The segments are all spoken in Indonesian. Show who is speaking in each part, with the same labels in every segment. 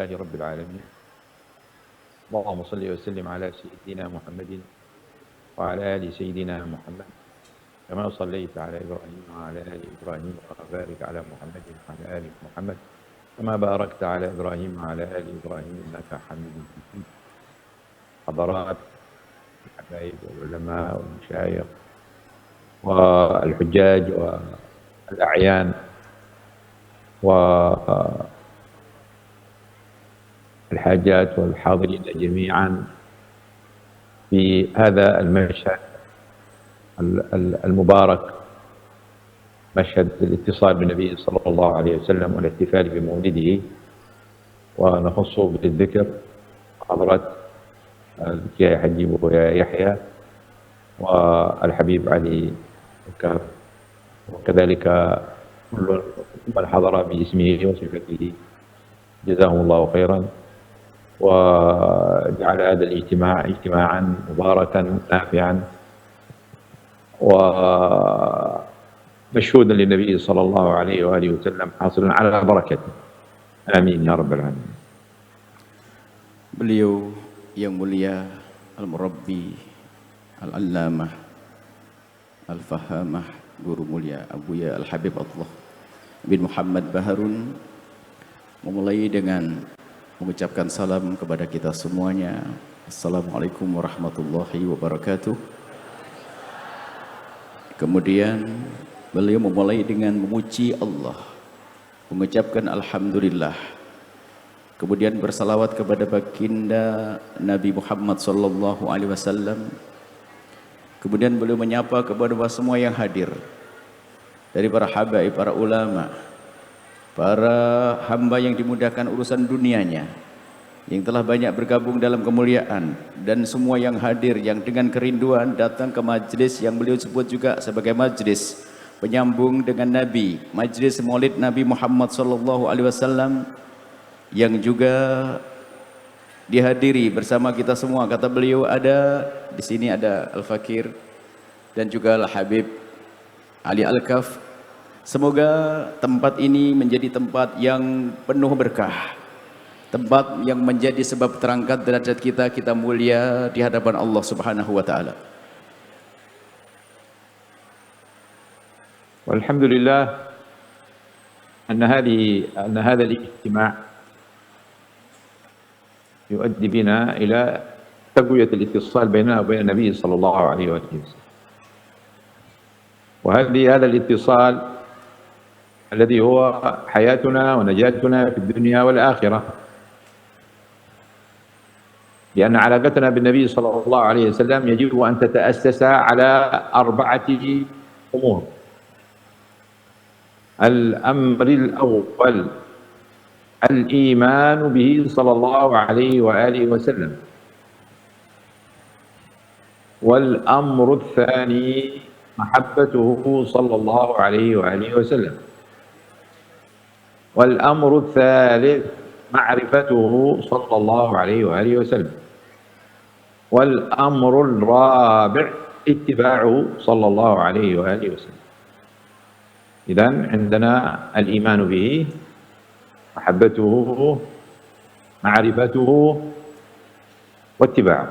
Speaker 1: لله رب العالمين. اللهم صل وسلم على سيدنا محمد وعلى آل سيدنا محمد كما صليت على إبراهيم وعلى آل إبراهيم وبارك على محمد وعلى آل محمد كما باركت على إبراهيم وعلى آل إبراهيم إنك حميد مجيد. حضرات الحبايب والعلماء والمشايخ والحجاج والأعيان والحاجات والحاضرين جميعا في هذا المشهد المبارك، مشهد الاتصال بالنبي صلى الله عليه وسلم والاحتفال بمولده، ونخص بالذكر حضرة الشيخ حجي يحيى والحبيب علي الكاف، وكذلك كل من حضر باسمه وصفته جزاهم الله خيرا، وجعل هذا الاجتماع اجتماعا مباركا نافعا ومشهودا للنبي صلى الله عليه وآله وسلم حاصلا على بركته. آمين يا رب العالمين.
Speaker 2: Beliau yang mulia Al-Murabbi Al-Allamah Al-Fahamah, guru mulia Abuya Al-Habib Allah bin Muhammad Baharun, memulai dengan mengucapkan salam kepada kita semuanya. Assalamualaikum warahmatullahi wabarakatuh. Kemudian beliau memulai dengan memuji Allah, mengucapkan Alhamdulillah. Kemudian bersalawat kepada baginda Nabi Muhammad sallallahu alaihi wasallam. Kemudian beliau menyapa kepada semua yang hadir, dari para habaib, para ulama, para hamba yang dimudahkan urusan dunianya, yang telah banyak bergabung dalam kemuliaan, dan semua yang hadir yang dengan kerinduan datang ke majlis yang beliau sebut juga sebagai majlis penyambung dengan Nabi, majlis Maulid Nabi Muhammad sallallahu alaihi wasallam, yang juga dihadiri bersama kita semua. Kata beliau, ada di sini ada Al-Fakir dan juga Al-Habib Ali Al-Kaf. Semoga tempat ini menjadi tempat yang penuh berkah, tempat yang menjadi sebab terangkat derajat kita mulia di hadapan Allah Subhanahu wa taala.
Speaker 1: Walhamdulillah أن هذا الاجتماع يؤدي بنا إلى تقوية الاتصال بيننا وبين النبي صلى الله عليه وسلم، هذا الاتصال الذي هو حياتنا ونجاتنا في الدنيا والآخرة، لأن علاقتنا بالنبي صلى الله عليه وسلم يجب أن تتأسس على 4 أمور. الأمر الأول الإيمان به صلى الله عليه وآله وسلم، والأمر الثاني محبته صلى الله عليه وآله وسلم، والأمر الثالث معرفته صلى الله عليه وآله وسلم، والأمر الرابع اتباعه صلى الله عليه وآله وسلم. إذن عندنا الإيمان به، محبته، معرفته، واتباعه.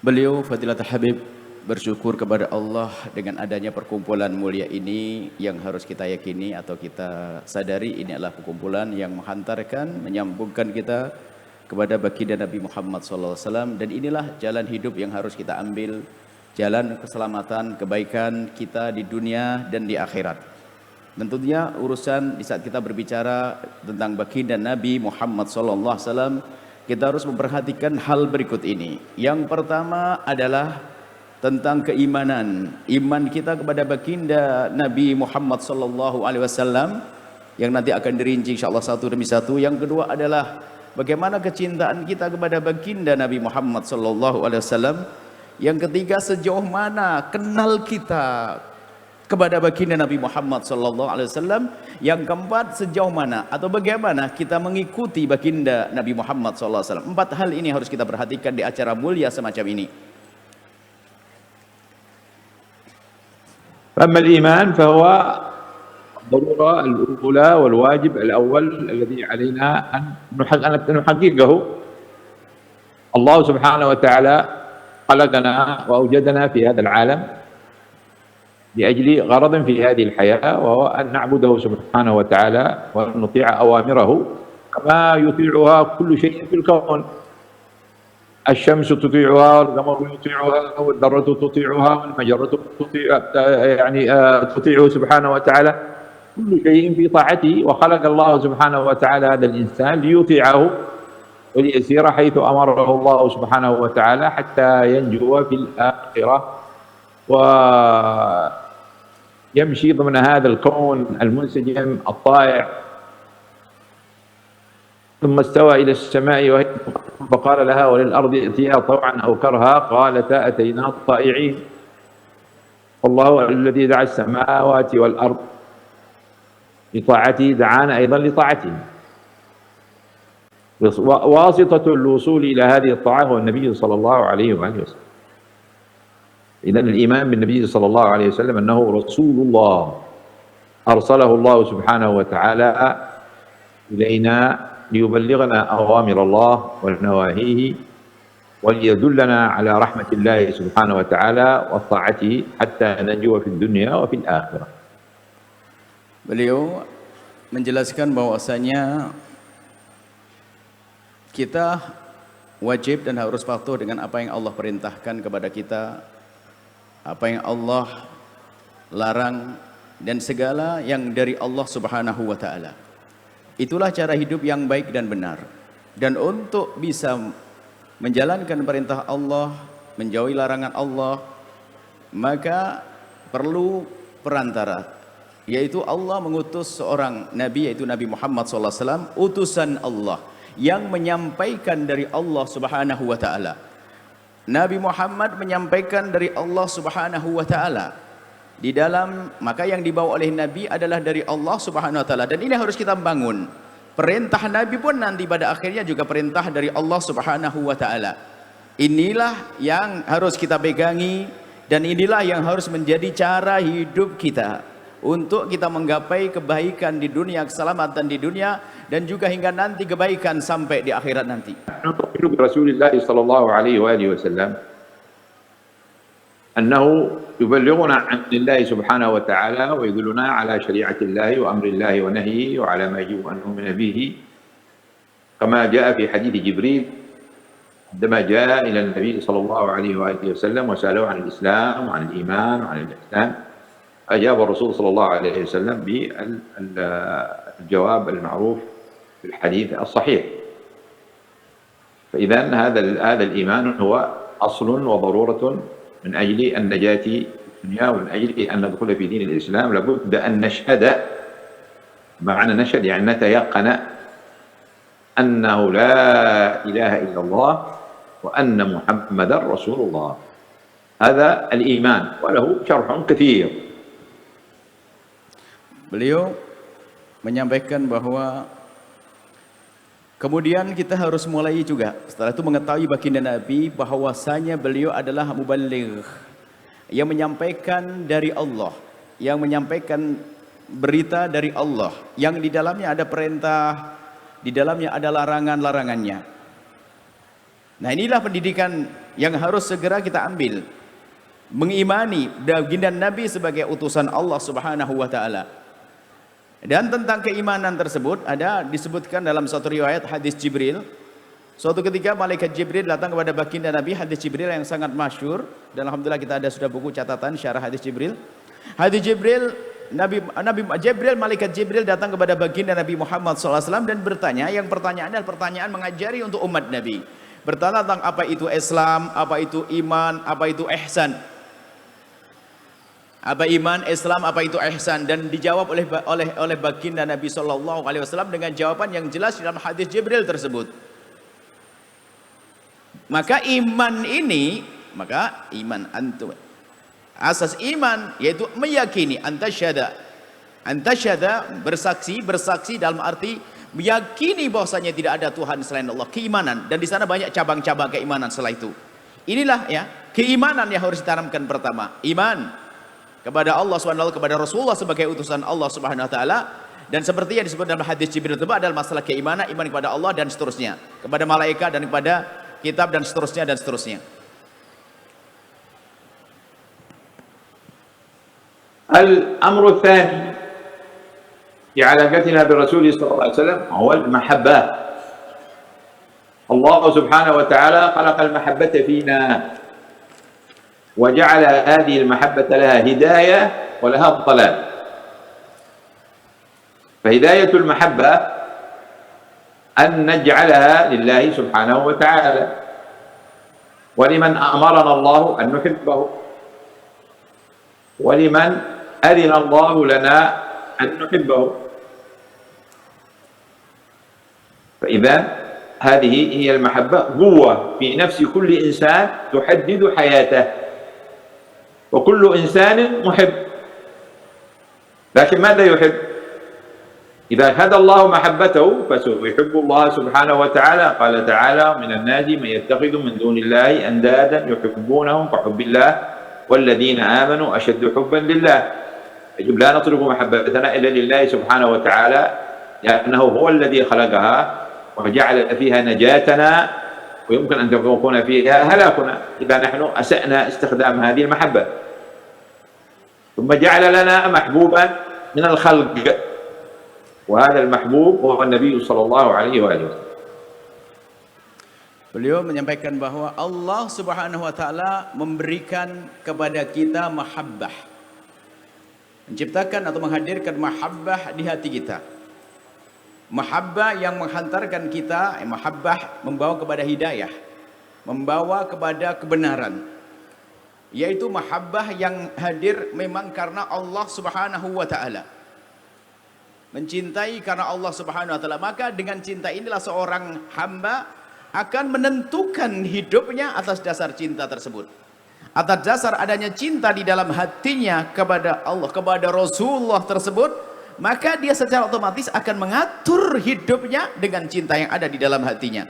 Speaker 2: Beliau Fadilatul Habib bersyukur kepada Allah dengan adanya perkumpulan mulia ini, yang harus kita yakini atau kita sadari ini adalah perkumpulan yang menghantarkan, menyambungkan kita kepada baginda Nabi Muhammad SAW, dan inilah jalan hidup yang harus kita ambil, jalan keselamatan, kebaikan kita di dunia dan di akhirat. Tentunya urusan di saat kita berbicara tentang baginda Nabi Muhammad SAW, kita harus memperhatikan hal berikut ini. Yang pertama adalah tentang keimanan, iman kita kepada baginda Nabi Muhammad SAW, yang nanti akan dirinci insyaallah satu demi satu. Yang kedua adalah bagaimana kecintaan kita kepada baginda Nabi Muhammad SAW. Yang ketiga, sejauh mana kenal kita kepada baginda Nabi Muhammad SAW. Yang keempat, sejauh mana atau bagaimana kita mengikuti baginda Nabi Muhammad SAW. 4 hal ini harus kita perhatikan di acara mulia semacam ini.
Speaker 1: أما الإيمان فهو الضرورة الأولى والواجب الأول الذي علينا أن نحققه. الله سبحانه وتعالى خلقنا وأوجدنا في هذا العالم لأجل غرض في هذه الحياة، وهو أن نعبده سبحانه وتعالى وأن نطيع أوامره كما يطيعها كل شيء في الكون. الشمس تطيعها، والقمر يطيعها، والذرة تطيعها، والمجرة تطيعه سبحانه وتعالى. كل شيء في طاعته، وخلق الله سبحانه وتعالى هذا الإنسان ليطيعه وليسير حيث أمره الله سبحانه وتعالى حتى ينجو في الآخرة ويمشي ضمن هذا الكون المنسجم الطائع. ثم استوى إلى السماء وهي فقال لها وللأرض ائتيا طوعا أو كرها قالتا أتينا طائعين. والله الذي دعا السماوات والأرض لطاعته دعانا أيضا لطاعته. واسطة الوصول إلى هذه الطاعة هو النبي صلى الله عليه وآله وسلم. إذن الإيمان بالنبي صلى الله عليه وسلم أنه رسول الله أرسله الله سبحانه وتعالى إلينا ليبلغنا أوامر الله ونواهيه وليدلنا على رحمة الله سبحانه وتعالى وطاعته حتى ننجو في الدنيا وفي الآخرة.
Speaker 2: Beliau menjelaskan bahwasanya kita wajib dan harus patuh dengan apa yang Allah perintahkan kepada kita, apa yang Allah larang, dan segala yang dari Allah Subhanahu wa Ta'ala. Itulah cara hidup yang baik dan benar. Dan untuk bisa menjalankan perintah Allah, menjauhi larangan Allah, maka perlu perantara, yaitu Allah mengutus seorang Nabi, yaitu Nabi Muhammad SAW, utusan Allah yang menyampaikan dari Allah Subhanahu wa Ta'ala. Nabi Muhammad menyampaikan dari Allah Subhanahu wa Ta'ala. Di dalam, maka yang dibawa oleh Nabi adalah dari Allah Subhanahu wa Ta'ala, dan ini harus kita bangun. Perintah Nabi pun nanti pada akhirnya juga perintah dari Allah Subhanahu wa Ta'ala. Inilah yang harus kita pegangi, dan inilah yang harus menjadi cara hidup kita untuk kita menggapai kebaikan di dunia, keselamatan di dunia, dan juga hingga nanti kebaikan sampai di akhirat nanti.
Speaker 1: Rasulullah sallallahu alaihi wasallam أنه يبلغنا عن الله سبحانه وتعالى ويدلنا على شريعة الله وأمر الله ونهيه وعلى ما يجب أن نؤمن به، كما جاء في حديث جبريل عندما جاء إلى النبي صلى الله عليه وآله وسلم وسأله عن الإسلام وعن الإيمان وعن الإحسان، أجاب الرسول صلى الله عليه وسلم بالجواب المعروف في الحديث الصحيح. فإذا هذا الإيمان هو أصل وضرورة من أجل النجاة في الدنيا ومن أجل أن ندخل في دين الإسلام. لابد أن نشهد، معنى نشهد يعني نتيقن أنه لا إله إلا الله وأن محمدا رسول الله. هذا الإيمان وله شرح كثير.
Speaker 2: Beliau menyampaikan bahwa kemudian kita harus mulai juga setelah itu mengetahui baginda Nabi bahwasanya beliau adalah muballigh, yang menyampaikan dari Allah, yang menyampaikan berita dari Allah, yang di dalamnya ada perintah, di dalamnya ada larangan-larangannya. Nah, inilah pendidikan yang harus segera kita ambil, mengimani baginda Nabi sebagai utusan Allah Subhanahu wa Ta'ala. Dan tentang keimanan tersebut ada disebutkan dalam suatu riwayat hadis Jibril. Suatu ketika malaikat Jibril datang kepada baginda Nabi, hadis Jibril yang sangat masyhur, dan alhamdulillah kita ada sudah buku catatan syarah hadis Jibril. Hadis Jibril, malaikat Jibril datang kepada baginda Nabi Muhammad SAW dan bertanya, yang pertanyaan adalah pertanyaan mengajari untuk umat Nabi. Bertanya tentang apa itu Islam, apa itu iman, apa itu ihsan. Apa iman, Islam, apa itu ihsan, dan dijawab oleh baginda Nabi sallallahu alaihi wasallam dengan jawaban yang jelas dalam hadis Jibril tersebut. Maka iman ini, maka iman antum, asas iman yaitu meyakini, antasyada bersaksi dalam arti meyakini bahwasanya tidak ada Tuhan selain Allah, keimanan, dan di sana banyak cabang-cabang keimanan setelah itu. Inilah ya keimanan yang harus ditanamkan pertama, iman. kepada Allah Subhanahu wa taala, kepada Rasulullah sebagai utusan Allah Subhanahu wa taala. Dan seperti yang disebut dalam hadis Jibril itu adalah masalah keimanan, iman kepada Allah dan seterusnya, kepada malaikat dan kepada kitab dan seterusnya dan seterusnya.
Speaker 1: الأمر الثاني في علاقتنا بالرسول صلى الله عليه وسلم هو المحبة. الله سبحانه وتعالى خلق المحبة فينا وجعل هذه المحبة لها هداية ولها ضلال. فهداية المحبة أن نجعلها لله سبحانه وتعالى ولمن أمرنا الله أن نحبه ولمن أذن الله لنا أن نحبه. فإذا هذه هي المحبة قوة في نفس كل إنسان تحدد حياته، وكل إنسان محب، لكن ماذا يحب؟ إذا هدى الله محبته فسوف يحب الله سبحانه وتعالى. قال تعالى: من الناس من يتخذ من دون الله أندادا يحبونهم كحب الله والذين آمنوا أشد حبا لله. يجب لا نطلب محبتنا إلا لله سبحانه وتعالى، لأنه هو الذي خلقها وجعل فيها نجاتنا، ويمكن أن تكون فيها هلاكنا إذا نحن أسأنا استخدام هذه المحبة. ثم جعل لنا محبوبا من الخلق، وهذا المحبوب هو النبي صلى الله عليه وآله وسلم.
Speaker 2: Beliau menyampaikan bahwa Allah Subhanahu wa taala memberikan kepada kita mahabbah, menciptakan atau menghadirkan mahabbah di hati kita. Mahabbah yang menghantarkan kita, mahabbah membawa kepada hidayah, membawa kepada kebenaran. Yaitu mahabbah yang hadir memang karena Allah Subhanahu wa taala. Mencintai karena Allah Subhanahu wa taala, maka dengan cinta inilah seorang hamba akan menentukan hidupnya atas dasar cinta tersebut. Atas dasar adanya cinta di dalam hatinya kepada Allah, kepada Rasulullah tersebut, maka dia secara otomatis akan mengatur hidupnya dengan cinta yang ada di dalam hatinya.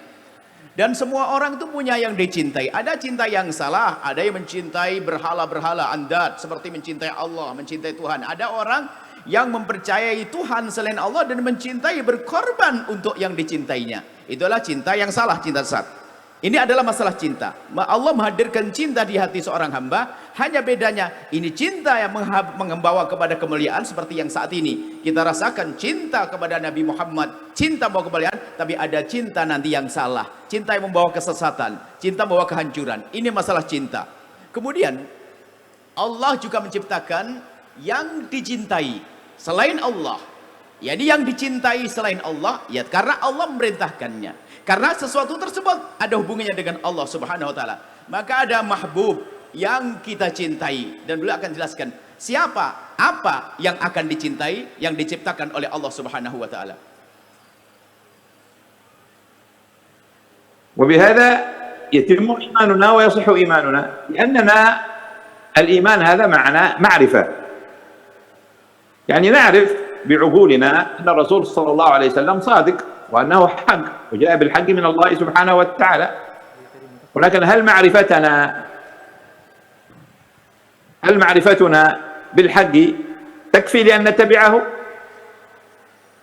Speaker 2: Dan semua orang itu punya yang dicintai. Ada cinta yang salah, ada yang mencintai berhala-berhala, andat, seperti mencintai Allah, mencintai Tuhan. Ada orang yang mempercayai Tuhan selain Allah dan mencintai, berkorban untuk yang dicintainya. Itulah cinta yang salah, cinta sesat. Ini adalah masalah cinta. Allah menghadirkan cinta di hati seorang hamba. Hanya bedanya, ini cinta yang membawa kepada kemuliaan seperti yang saat ini kita rasakan, cinta kepada Nabi Muhammad, cinta membawa kemuliaan. Tapi ada cinta nanti yang salah, cinta yang membawa kesesatan, cinta membawa kehancuran. Ini masalah cinta. Kemudian Allah juga menciptakan yang dicintai selain Allah. Yani yang dicintai selain Allah, ya karena Allah memerintahkannya. Karena sesuatu tersebut ada hubungannya dengan Allah Subhanahu wa taala. Maka ada mahbub yang kita cintai, dan beliau akan jelaskan siapa, apa yang akan dicintai yang diciptakan oleh Allah Subhanahu wa taala.
Speaker 1: وبهذا يتم إيماننا ويصح إيماننا، لأننا الإيمان هذا معنى معرفة. يعني نعرف بعقولنا أن الرسول صلى الله عليه وسلم صادق وأنه حق وجاء بالحق من الله سبحانه وتعالى. ولكن هل معرفتنا بالحق تكفي لأن نتبعه؟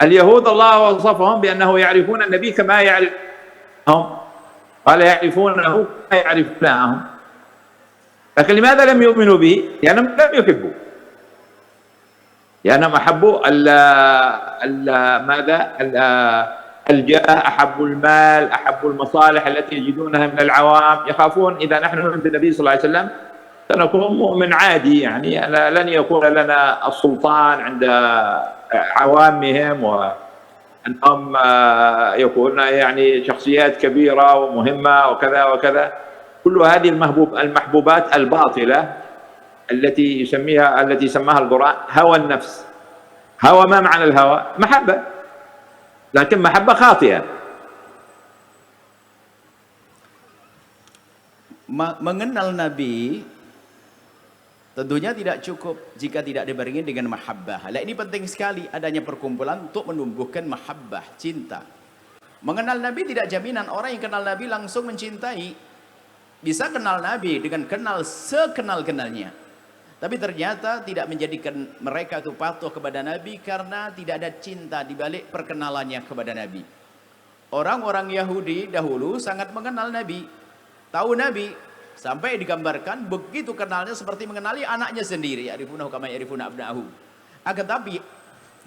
Speaker 1: اليهود الله وصفهم بأنه يعرفون النبي كما يعرفهم، قال يعرفونه كما يعرفونهم. لكن لماذا لم يؤمنوا به؟ لأنهم لم يحبوا، لأنهم أحبوا الجاه، أحبوا المال، أحبوا المصالح التي يجدونها من العوام. يخافون إذا نحن نؤمن بالنبي صلى الله عليه وسلم سنكون مؤمن عادي، يعني لن يكون لنا السلطان عند عوامهم، وأنهم يكون يعني شخصيات كبيرة ومهمة وكذا وكذا. كل هذه المحبوبات الباطلة التي سماها القرآن هوى النفس. هوى، ما معنى الهوى؟ محبة، لكن محبة خاطئة.
Speaker 2: Mengenal Nabi tentunya tidak cukup jika tidak dibarengi dengan mahabbah. Ini penting sekali adanya perkumpulan untuk menumbuhkan mahabbah, cinta. Mengenal Nabi tidak jaminan orang yang kenal Nabi langsung mencintai. Bisa kenal Nabi dengan kenal sekenal-kenalnya. Tapi ternyata tidak menjadikan mereka itu patuh kepada Nabi karena tidak ada cinta di balik perkenalannya kepada Nabi. Orang-orang Yahudi dahulu sangat mengenal Nabi, tahu Nabi, sampai digambarkan begitu kenalnya seperti mengenali anaknya sendiri. Ya'rifunahu kama ya'rifuna abna'ahu. Akan tapi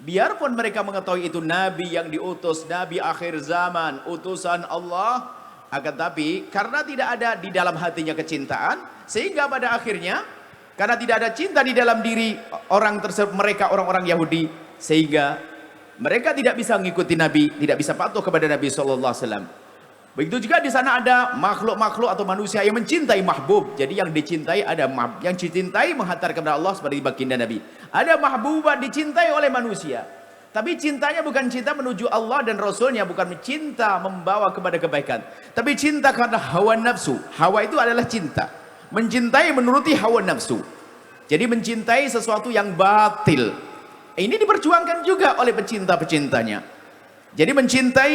Speaker 2: biarpun mereka mengetahui itu Nabi yang diutus, Nabi akhir zaman, utusan Allah, akan tapi karena tidak ada di dalam hatinya kecintaan, sehingga pada akhirnya karena tidak ada cinta di dalam diri orang tersebut, mereka orang-orang Yahudi, sehingga mereka tidak bisa mengikuti Nabi, tidak bisa patuh kepada Nabi SAW. Begitu juga di sana ada makhluk-makhluk atau manusia yang mencintai mahbub. Jadi yang dicintai ada yang dicintai menghantar kepada Allah seperti baginda Nabi. Ada mahbubat dicintai oleh manusia. Tapi cintanya bukan cinta menuju Allah dan Rasulnya, bukan cinta membawa kepada kebaikan. Tapi cinta karena hawa nafsu. Hawa itu adalah cinta. Mencintai menuruti hawa nafsu. Jadi mencintai sesuatu yang batil. Ini diperjuangkan juga oleh pecinta-pecintanya. Jadi mencintai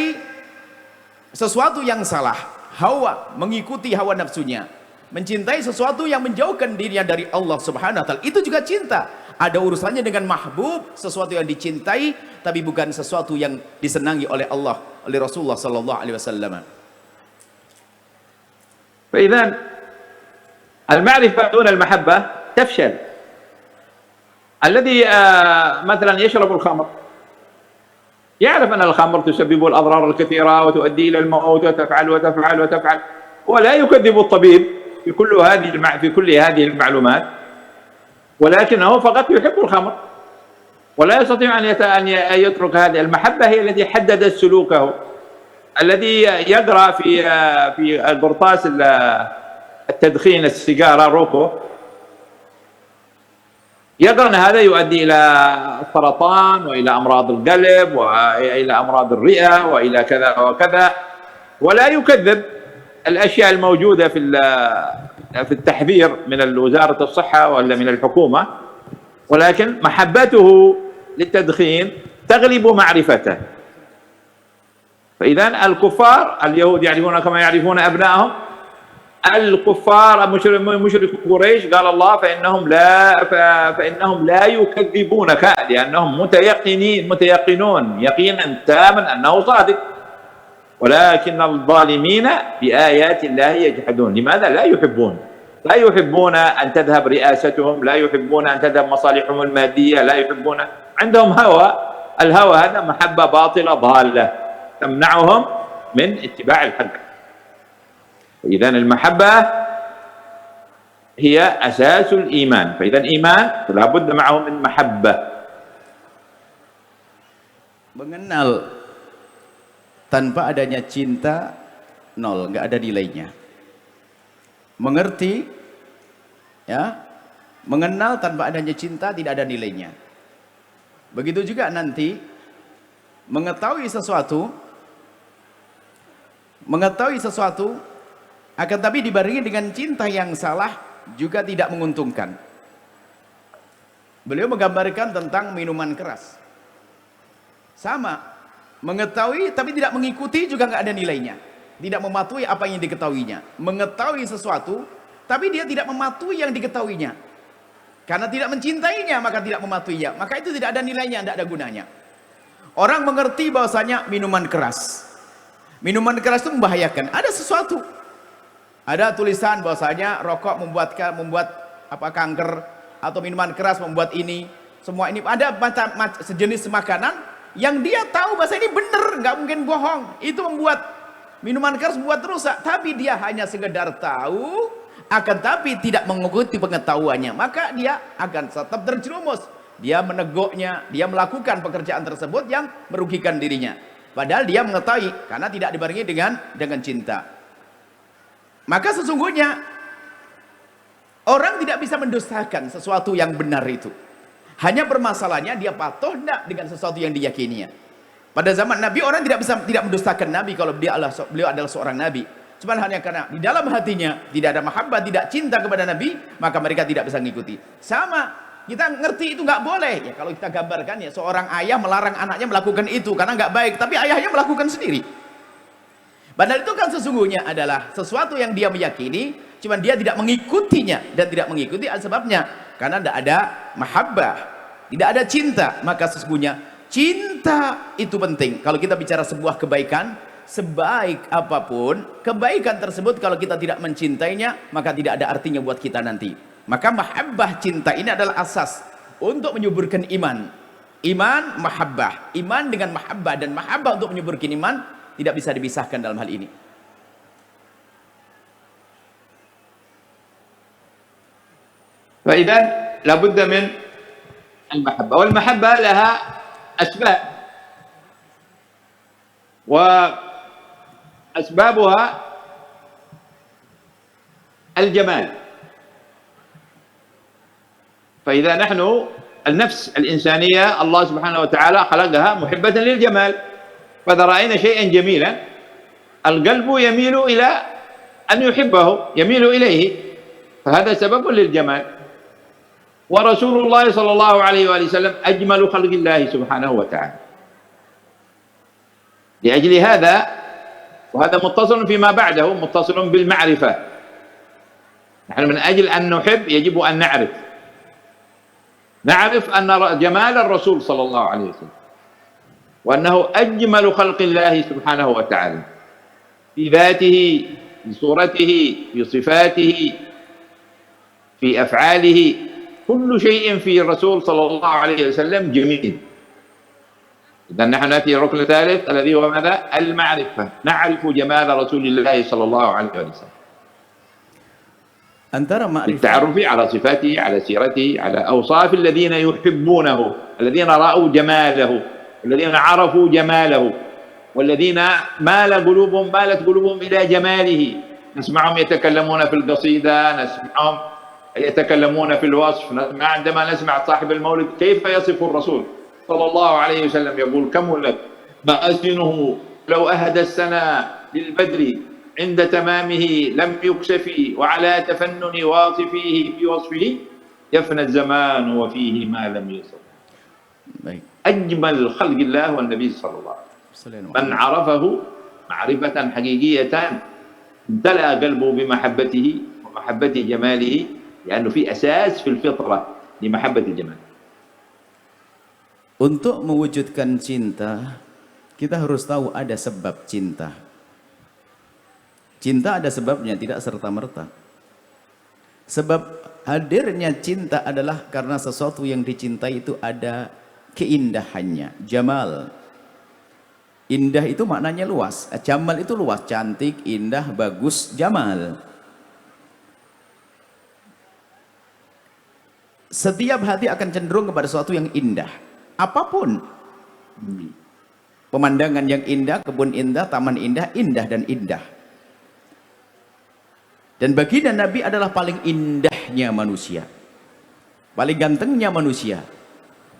Speaker 2: sesuatu yang salah, hawa, mengikuti hawa nafsunya. Mencintai sesuatu yang menjauhkan dirinya dari Allah Subhanahu wa taala. Itu juga cinta. Ada urusannya dengan mahbub, sesuatu yang dicintai tapi bukan sesuatu yang disenangi oleh Allah, oleh Rasulullah sallallahu alaihi wasallam.
Speaker 1: فإذا المعرفة دون المحبة تفشل. الذي مثلا يشرب الخمر يعرف أن الخمر تسبب الأضرار الكثيرة وتؤدي إلى الموت وتفعل وتفعل وتفعل، ولا يكذب الطبيب في كل هذه المعلومات، ولكنه فقط يحب الخمر ولا يستطيع أن يترك هذه المحبة. هي التي حددت سلوكه. الذي يقرأ في قرطاس التدخين السيجارة روكو يقرأ أن هذا يؤدي إلى السرطان وإلى أمراض القلب وإلى أمراض الرئة وإلى كذا وكذا، ولا يكذب الأشياء الموجودة في التحذير من وزارة الصحة ولا من الحكومة، ولكن محبته للتدخين تغلب معرفته. فإذا الكفار اليهود يعرفون كما يعرفون أبنائهم. الكفار مشرك قريش قال الله فإنهم لا يكذبونك لأنهم متيقنون يقينا تاما أنه صادق، ولكن الظالمين بآيات الله يجحدون. لماذا؟ لا يحبون أن تذهب رئاستهم، لا يحبون أن تذهب مصالحهم المادية، لا يحبون، عندهم هوى. الهوى هذا محبة باطلة ضالة تمنعهم من اتباع الحق. إذا المحبة هي أساس الإيمان. فإذا الإيمان لا بد معه من محبة.
Speaker 2: Mengenal tanpa adanya cinta nol, nggak ada nilainya. Mengerti, ya, mengenal tanpa adanya cinta tidak ada nilainya. Begitu juga nanti mengetahui sesuatu akan tapi dibarengi dengan cinta yang salah juga tidak menguntungkan. Beliau menggambarkan tentang minuman keras. Sama, mengetahui tapi tidak mengikuti juga nggak ada nilainya. Tidak mematuhi apa yang diketahuinya. Mengetahui sesuatu tapi dia tidak mematuhi yang diketahuinya. Karena tidak mencintainya maka tidak mematuhinya. Maka itu tidak ada nilainya, tidak ada gunanya. Orang mengerti bahwasanya minuman keras itu membahayakan. Ada sesuatu. Ada tulisan bahwasanya rokok membuat kanker, atau minuman keras membuat ini. Semua ini ada sejenis makanan yang dia tahu bahasa ini benar, nggak mungkin bohong. Itu membuat minuman keras membuat rusak, tapi dia hanya sekedar tahu, akan tapi tidak mengikuti pengetahuannya, maka dia akan tetap terjerumus. Dia meneguknya, dia melakukan pekerjaan tersebut yang merugikan dirinya. Padahal dia mengetahui karena tidak dibarengi dengan cinta. Maka sesungguhnya orang tidak bisa mendustakan sesuatu yang benar itu. Hanya permasalahannya dia patuh tidak dengan sesuatu yang diyakininya. Pada zaman Nabi orang tidak mendustakan Nabi kalau beliau adalah seorang Nabi. Cuma hanya karena di dalam hatinya tidak ada mahabbah, tidak cinta kepada Nabi, maka mereka tidak bisa mengikuti. Sama, kita ngerti itu nggak boleh. Ya kalau kita gambarkan ya seorang ayah melarang anaknya melakukan itu karena nggak baik, tapi ayahnya melakukan sendiri. Padahal itu kan sesungguhnya adalah sesuatu yang dia meyakini, cuman dia tidak mengikutinya, dan tidak mengikuti sebabnya karena tidak ada mahabbah, tidak ada cinta. Maka sesungguhnya cinta itu penting. Kalau kita bicara sebuah kebaikan, sebaik apapun kebaikan tersebut, kalau kita tidak mencintainya, maka tidak ada artinya buat kita nanti. Maka mahabbah, cinta ini adalah asas untuk menyuburkan iman. Iman, mahabbah. Iman dengan mahabbah, dan mahabbah untuk menyuburkan iman tidak bisa dipisahkan dalam hal ini.
Speaker 1: فإذا لابد من المحبة، والمحبة لها أسباب، وأسبابها الجمال. فإذا نحن النفس الإنسانية الله سبحانه وتعالى خلقها محبة للجمال، فإذا رأينا شيئا جميلا القلب يميل إلى أن يحبه، يميل إليه، فهذا سبب للجمال. ورسول الله صلى الله عليه وآله وسلم أجمل خلق الله سبحانه وتعالى. لأجل هذا، وهذا متصل فيما بعده، متصل بالمعرفة. نحن من أجل أن نحب يجب أن نعرف أن جمال الرسول صلى الله عليه وسلم، وأنه أجمل خلق الله سبحانه وتعالى في ذاته، في صورته، في صفاته، في أفعاله، كل شيء في الرسول صلى الله عليه وسلم جميل. إذا نحن نأتي الركن الثالث الذي هو ماذا؟ المعرفة. نعرف جمال رسول الله صلى الله عليه وسلم
Speaker 2: Antara ma'rifah,
Speaker 1: بالتعرف على صفاته، على سيرته، على أوصاف الذين يحبونه، الذين رأوا جماله، الذين عرفوا جماله، والذين مالت قلوبهم إلى جماله. نسمعهم يتكلمون في القصيدة، نسمعهم يتكلمون في الوصف. عندما نسمع صاحب المولد كيف يصف الرسول صلى الله عليه وسلم، يقول كملت مآسنه لو أهدى السنة للبدر عند تمامه لم يكسفي، وعلى تفنن واصفيه في وصفه يفنى الزمان وفيه ما لم يصف. أجمل خلق الله والنبي صلى الله عليه وسلم، من عرفه معرفة حقيقية امتلأ قلبه بمحبته ومحبة جماله، لأنه في أساس في الفطرة لمحبة الجمال.
Speaker 2: Untuk mewujudkan cinta, kita harus tahu ada sebab cinta. Cinta ada sebabnya, tidak serta-merta. Sebab hadirnya cinta adalah karena sesuatu yang dicintai itu ada keindahannya, jamal. Indah itu maknanya luas, jamal itu luas, cantik, indah, bagus, jamal. Setiap hati akan cenderung kepada sesuatu yang indah, apapun. Pemandangan yang indah, kebun indah, taman indah, indah dan indah. Dan baginda Nabi adalah paling indahnya manusia, paling gantengnya manusia,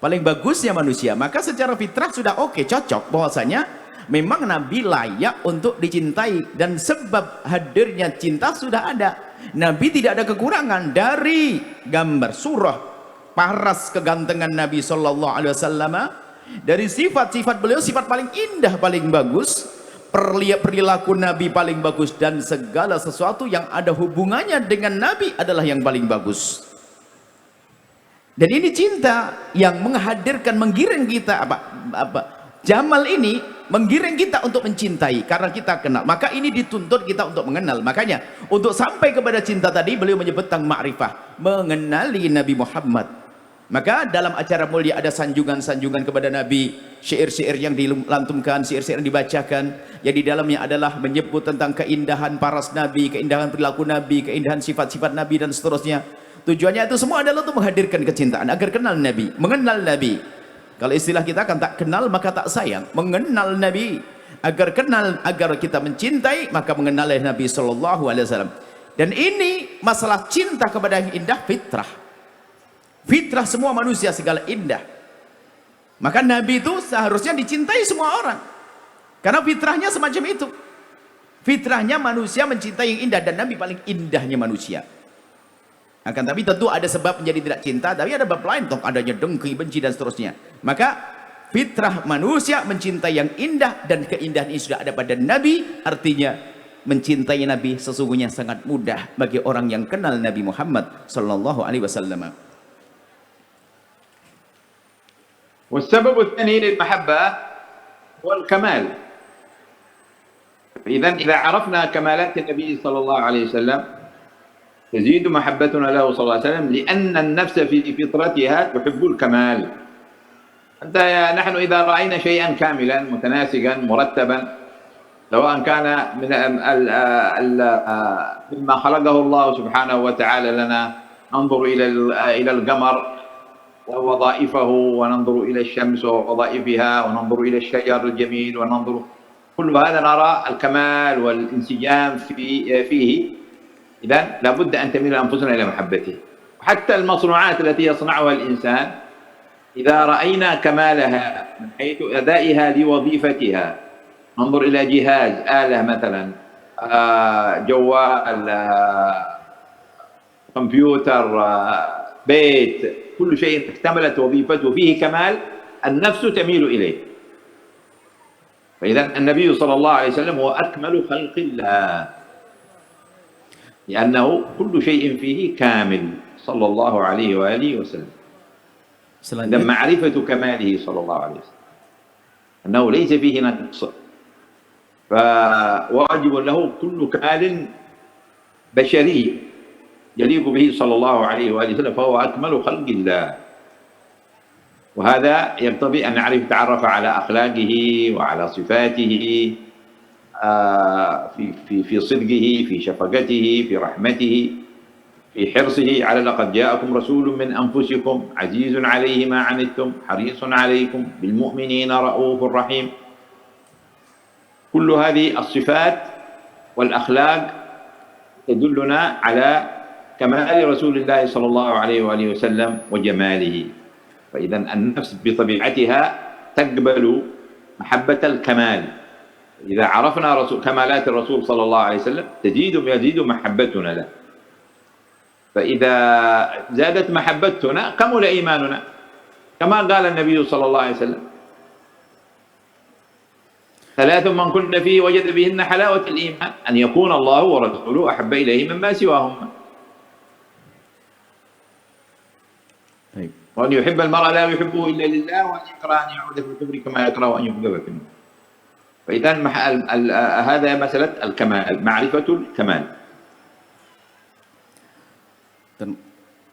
Speaker 2: paling bagusnya manusia. Maka secara fitrah sudah oke, cocok bahwasanya memang Nabi layak untuk dicintai. Dan sebab hadirnya cinta sudah ada. Nabi tidak ada kekurangan. Dari gambar surah paras kegantengan Nabi Sallallahu Alaihi Wasallam, dari sifat-sifat beliau, sifat paling indah, paling bagus, perilaku Nabi paling bagus, dan segala sesuatu yang ada hubungannya dengan Nabi adalah yang paling bagus. Dan ini cinta yang menghadirkan, menggiring kita jamal ini menggiring kita untuk mencintai karena kita kenal. Maka ini dituntut kita untuk mengenal. Makanya untuk sampai kepada cinta tadi beliau menyebut tentang ma'rifah, mengenali Nabi Muhammad. Maka dalam acara mulia ada sanjungan-sanjungan kepada Nabi, syair-syair yang dilantunkan, syair-syair yang dibacakan, yang di dalamnya adalah menyebut tentang keindahan paras Nabi, keindahan perilaku Nabi, keindahan sifat-sifat Nabi dan seterusnya. Tujuannya itu semua adalah untuk menghadirkan kecintaan agar kenal Nabi, mengenal Nabi. Kalau istilah kita kan tak kenal maka tak sayang. Mengenal Nabi, agar kenal, agar kita mencintai, maka mengenal Nabi Sallallahu Alaihi Wasallam. Dan ini masalah cinta kepada yang indah, fitrah. Fitrah semua manusia segala indah. Maka Nabi itu seharusnya dicintai semua orang, karena fitrahnya semacam itu. Fitrahnya manusia mencintai yang indah, dan Nabi paling indahnya manusia. Akan tapi tentu ada sebab menjadi tidak cinta, tapi ada bab lain, toh adanya dengki, benci dan seterusnya. Maka fitrah manusia mencintai yang indah, dan keindahan ini sudah ada pada Nabi. Artinya mencintai Nabi sesungguhnya sangat mudah bagi orang yang kenal Nabi Muhammad sallallahu alaihi wasallam.
Speaker 1: والسبب الثاني للمحبة هو الكمال. إذا عرفنا كمالات النبي صلى الله عليه وسلم تزيد محبتنا له صلى الله عليه وسلم، لأن النفس في فطرتها تحب الكمال. نحن إذا رأينا شيئا كاملا متناسقا مرتبا، سواء كان من مما خلقه الله سبحانه وتعالى لنا، ننظر إلى القمر ووظائفه، وننظر إلى الشمس ووظائفها، وننظر إلى الشجر الجميل، وننظر كل هذا نرى الكمال والانسجام فيه. إذن لابد أن تميل أنفسنا إلى محبته. وحتى المصنوعات التي يصنعها الإنسان إذا رأينا كمالها من حيث أدائها لوظيفتها، ننظر إلى جهاز، آلة مثلا، جوال، كمبيوتر، بيت، كل شيء اكتملت وظيفته فيه كمال، النفس تميل إليه. فإذا النبي صلى الله عليه وسلم هو أكمل خلق الله، لأنه كل شيء فيه كامل صلى الله عليه وآله وسلم. إذا معرفة كماله صلى الله عليه وسلم أنه ليس فيه نقص، فواجب له كل كمال بشري يليق به صلى الله عليه وآله وسلم، فهو أكمل خلق الله. وهذا يقتضي أن نتعرف على أخلاقه وعلى صفاته، في صدقه، في شفقته، في رحمته، في حرصه على لقد جاءكم رسول من أنفسكم عزيز عليه ما عنتم حريص عليكم بالمؤمنين رؤوف رحيم. كل هذه الصفات والأخلاق تدلنا على كمال رسول الله صلى الله عليه وآله وسلم وجماله. فإذا النفس بطبيعتها تقبل محبة الكمال. إذا عرفنا كمالات الرسول صلى الله عليه وسلم يزيد محبتنا له. فإذا زادت محبتنا كمل إيماننا، كما قال النبي صلى الله عليه وسلم: ثلاث من كن فيه وجد بهن حلاوة الإيمان، أن يكون الله ورسوله أحب إليه مما سواهما، وأن يحب المرء لا يحبه إلا لله، وأن يكره أن يعود في الكفر كما يكره أن يقذف في النار. فإذا هذا مسألة الكمال، معرفة الكمال.
Speaker 2: Dan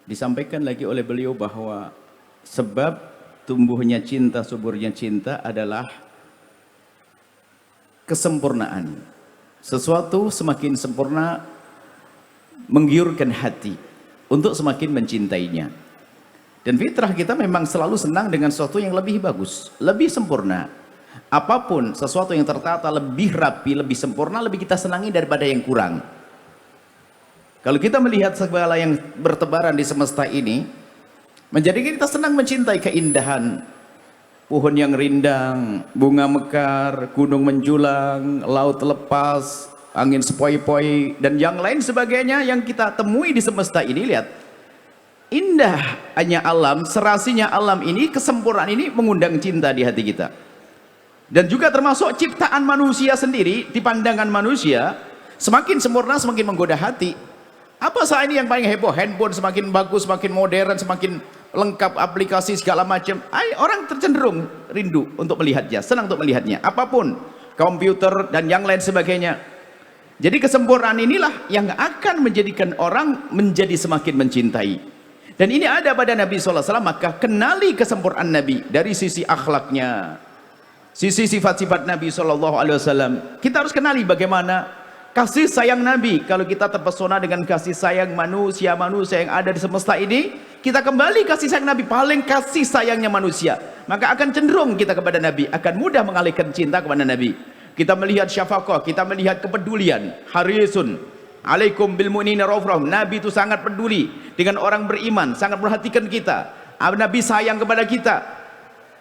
Speaker 2: disampaikan lagi oleh beliau bahwa sebab tumbuhnya cinta, suburnya cinta adalah kesempurnaan. Sesuatu semakin sempurna menggiurkan hati untuk semakin mencintainya. Dan fitrah kita memang selalu senang dengan sesuatu yang lebih bagus, lebih sempurna. Apapun sesuatu yang tertata, lebih rapi, lebih sempurna, lebih kita senangi daripada yang kurang. Kalau kita melihat segala yang bertebaran di semesta ini, menjadikan kita senang mencintai keindahan. Pohon yang rindang, bunga mekar, gunung menjulang, laut lepas, angin sepoi-poi, dan yang lain sebagainya yang kita temui di semesta ini. Lihat, indah hanya alam, serasinya alam ini, kesempurnaan ini mengundang cinta di hati kita. Dan juga termasuk ciptaan manusia sendiri, di pandangan manusia, semakin sempurna semakin menggoda hati. Apa saat ini yang paling heboh? Handphone semakin bagus, semakin modern, semakin lengkap aplikasi segala macam. Orang tercenderung rindu untuk melihatnya, senang untuk melihatnya. Apapun, komputer dan yang lain sebagainya. Jadi kesempurnaan inilah yang akan menjadikan orang menjadi semakin mencintai. Dan ini ada pada Nabi SAW. Maka kenali kesempurnaan Nabi dari sisi akhlaknya, sisi sifat-sifat Nabi SAW. Kita harus kenali bagaimana kasih sayang Nabi. Kalau kita terpesona dengan kasih sayang manusia-manusia yang ada di semesta ini, kita kembali kasih sayang Nabi, paling kasih sayangnya manusia, maka akan cenderung kita kepada Nabi, akan mudah mengalihkan cinta kepada Nabi. Kita melihat syafaqah, kita melihat kepedulian. Harisun alaikum bil mu'minina raufur rahim. Nabi itu sangat peduli dengan orang beriman, sangat perhatikan kita. Nabi sayang kepada kita.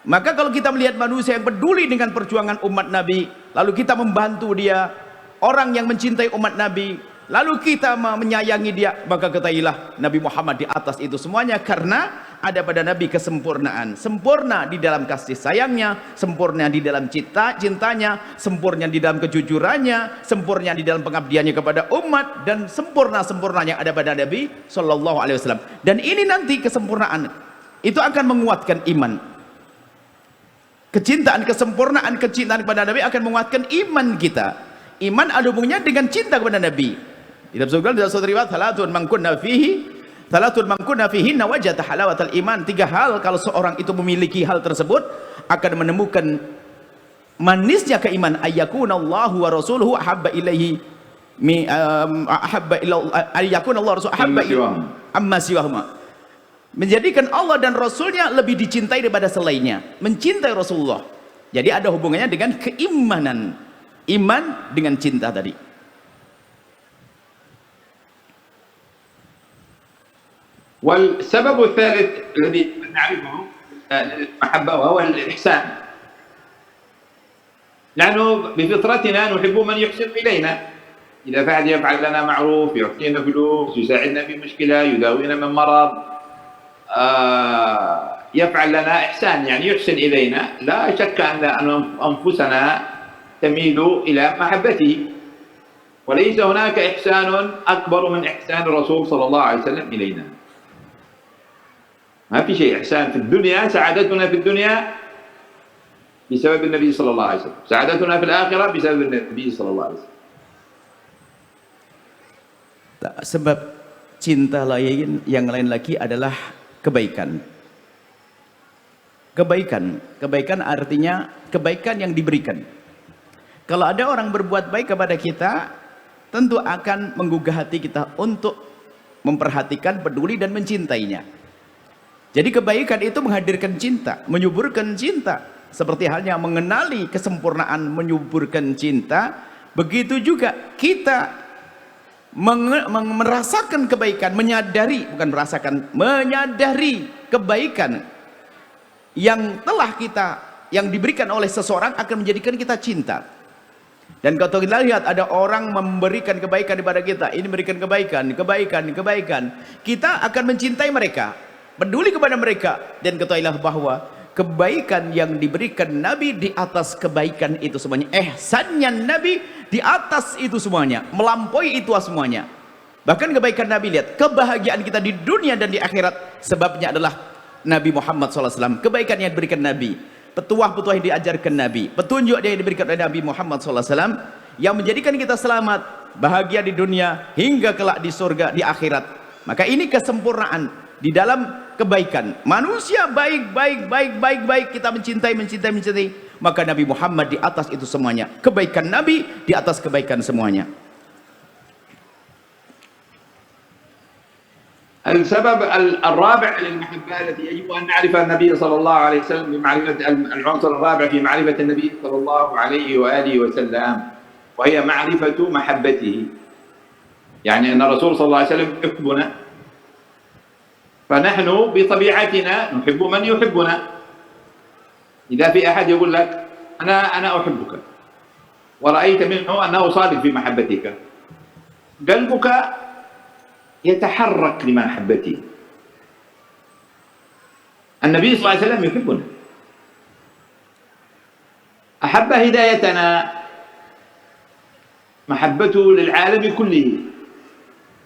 Speaker 2: Maka kalau kita melihat manusia yang peduli dengan perjuangan umat Nabi, lalu kita membantu dia, orang yang mencintai umat Nabi, lalu kita menyayangi dia, maka ketahuilah Nabi Muhammad di atas itu semuanya, karena ada pada Nabi kesempurnaan. Sempurna di dalam kasih sayangnya, sempurna di dalam cintanya, sempurna di dalam kejujurannya, sempurna di dalam pengabdiannya kepada umat, dan sempurna yang ada pada Nabi Shallallahu Alaihi Wasallam. Dan ini nanti kesempurnaan itu akan menguatkan iman. Kecintaan, kecintaan kepada Nabi akan menguatkan iman kita. Iman ada hubungannya dengan cinta kepada Nabi. Dalam suatu riwayat, salatun man kunna fihi wajada halawatal iman. 3 hal kalau seorang itu memiliki hal tersebut akan menemukan manisnya keimanan. Ayyakunallahu wa rasuluhu ahabba ilaihi amma siwahuma. Menjadikan Allah dan Rasulnya lebih dicintai daripada selainnya. Mencintai Rasulullah. Jadi ada hubungannya dengan keimanan. Iman dengan cinta tadi.
Speaker 1: والسبب الثالث الذي نعرفه المحبة وهو الإحسان، نحن بفطرتنا نحب من يحسن إلينا. إذا فعل يفعل لنا معروف، يعطينا فلوس، يساعدنا في مشكلة، يداوينا من مرض، يفعل لنا إحسان، يعني يحسن إلينا، لا شك أن أنفسنا تميل إلى محبته، وليس هناك إحسان أكبر من إحسان الرسول صلى الله عليه وسلم إلينا. ما في شيء إحسان في الدنيا، سعادتنا في الدنيا بسبب النبي صلى الله عليه وسلم، سعادتنا في الآخرة بسبب النبي صلى الله عليه وسلم.
Speaker 2: Sebab cinta lain yang lain lagi adalah kebaikan. Kebaikan artinya kebaikan yang diberikan. Kalau ada orang berbuat baik kepada kita, tentu akan menggugah hati kita untuk memperhatikan, peduli dan mencintainya. Jadi kebaikan itu menghadirkan cinta, menyuburkan cinta. Seperti halnya mengenali kesempurnaan menyuburkan cinta, begitu juga kita merasakan kebaikan, menyadari kebaikan yang telah yang diberikan oleh seseorang akan menjadikan kita cinta. Dan kalau kita lihat ada orang memberikan kebaikan kepada kita, ini memberikan kebaikan, kita akan mencintai mereka, peduli kepada mereka, dan ketahuilah bahwa kebaikan yang diberikan Nabi di atas kebaikan itu semuanya, ihsannya Nabi di atas itu semuanya, melampaui itu semuanya. Bahkan kebaikan Nabi, lihat kebahagiaan kita di dunia dan di akhirat sebabnya adalah Nabi Muhammad SAW. Kebaikan yang diberikan Nabi, petuah-petuah yang diajarkan Nabi, petunjuk yang diberikan oleh Nabi Muhammad SAW, yang menjadikan kita selamat, bahagia di dunia hingga kelak di surga di akhirat. Maka ini kesempurnaan di dalam kebaikan. Manusia baik, kita mencintai, maka Nabi Muhammad di atas itu semuanya. Kebaikan Nabi di atas kebaikan semuanya.
Speaker 1: السبب الرابع للمحبة التي يجب أن نعرف النبي صلى الله عليه وسلم بمعرفة العنصر الرابع في معرفة النبي صلى الله عليه وآله وسلم، وهي معرفة محبته. يعني أن الرسول صلى الله عليه وسلم يحبنا، فنحن بطبيعتنا نحب من يحبنا. إذا في أحد يقول لك أنا أحبك، ورأيت منه أنه صادق في محبتك، قلبك يتحرك لمحبته. النبي صلى الله عليه وسلم يحبنا، أحب هدايتنا، محبته للعالم كله.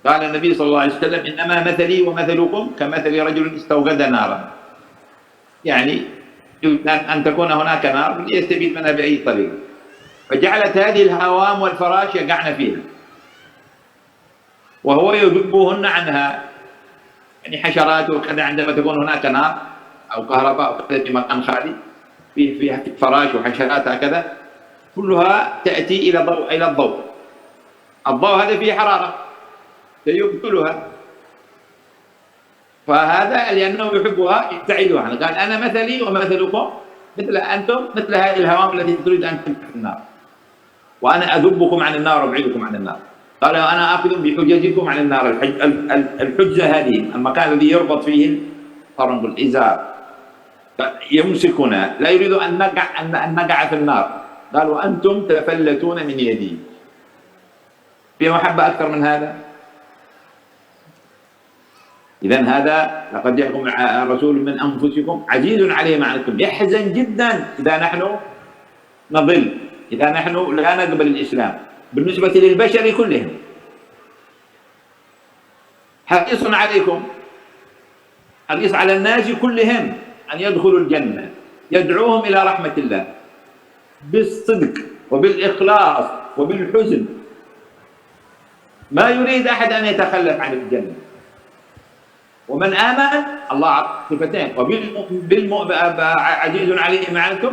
Speaker 1: قال النبي صلى الله عليه وسلم إنما مثلي ومثلكم كمثل رجل استوقد نارا، يعني أن تكون هناك نار يستفيد منها بأي طريقة، فجعلت هذه الهوام والفراش يقعن فيها وهو يذبهن عنها، يعني حشرات وكذا. عندما تكون هناك نار أو كهرباء أو كذا في مكان خالي فيه فراش وحشرات هكذا، كلها تأتي إلى الضوء. الضوء هذا فيه حرارة سيقتلها، فهذا لأنه يحبها يبتعدها. قال أنا مثلي ومثلكم مثل أنتم مثل هذه الهوام التي تريد أن تنفع النار، وأنا أذبكم عن النار وأبعدكم عن النار. قال أنا آخذ بحججكم عن النار. الحجة هذه المكان الذي يربط فيه طرنق الإزار يمسكنا، لا يريد أن نقع في النار. قال وأنتم تفلتون من يدي. في محبة أكثر من هذا؟ إذن هذا لقد جاءكم رسول من أنفسكم عزيز عليه ما عنتم، يحزن جدا إذا نحن نضل، إذا نحن لا نقبل الإسلام بالنسبة للبشر كلهم. حريص عليكم، حريص على الناس كلهم أن يدخلوا الجنة، يدعوهم إلى رحمة الله بالصدق وبالإخلاص وبالحزن، ما يريد أحد أن يتخلف عن الجنة. ومن آمن الله صفتين، عزيز عليه ما عنتم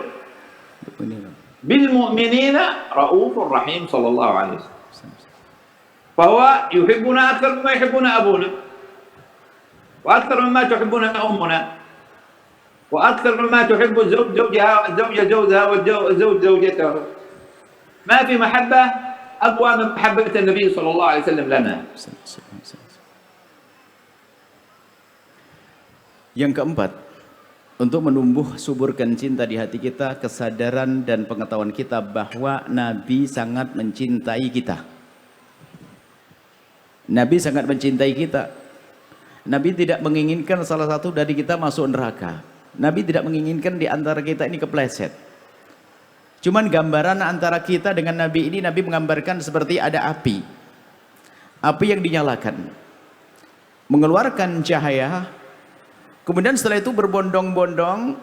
Speaker 1: بالمؤمنين رؤوف رحيم صلى الله عليه وسلم. فهو يحبنا أكثر مما يحبنا أبونا، وأكثر مما تحبنا أمنا، وأكثر مما تحب الزوج زوجها والزوجة زوجها والزوج زوجته. ما في محبة أقوى من محبة النبي صلى الله عليه وسلم لنا.
Speaker 2: Yang keempat, untuk menumbuh suburkan cinta di hati kita, kesadaran dan pengetahuan kita bahwa Nabi sangat mencintai kita. Nabi sangat mencintai kita. Nabi tidak menginginkan salah satu dari kita masuk neraka. Nabi tidak menginginkan di antara kita ini kepleset. Cuman gambaran antara kita dengan Nabi ini, Nabi menggambarkan seperti ada api. Api yang dinyalakan, mengeluarkan cahaya. Kemudian setelah itu berbondong-bondong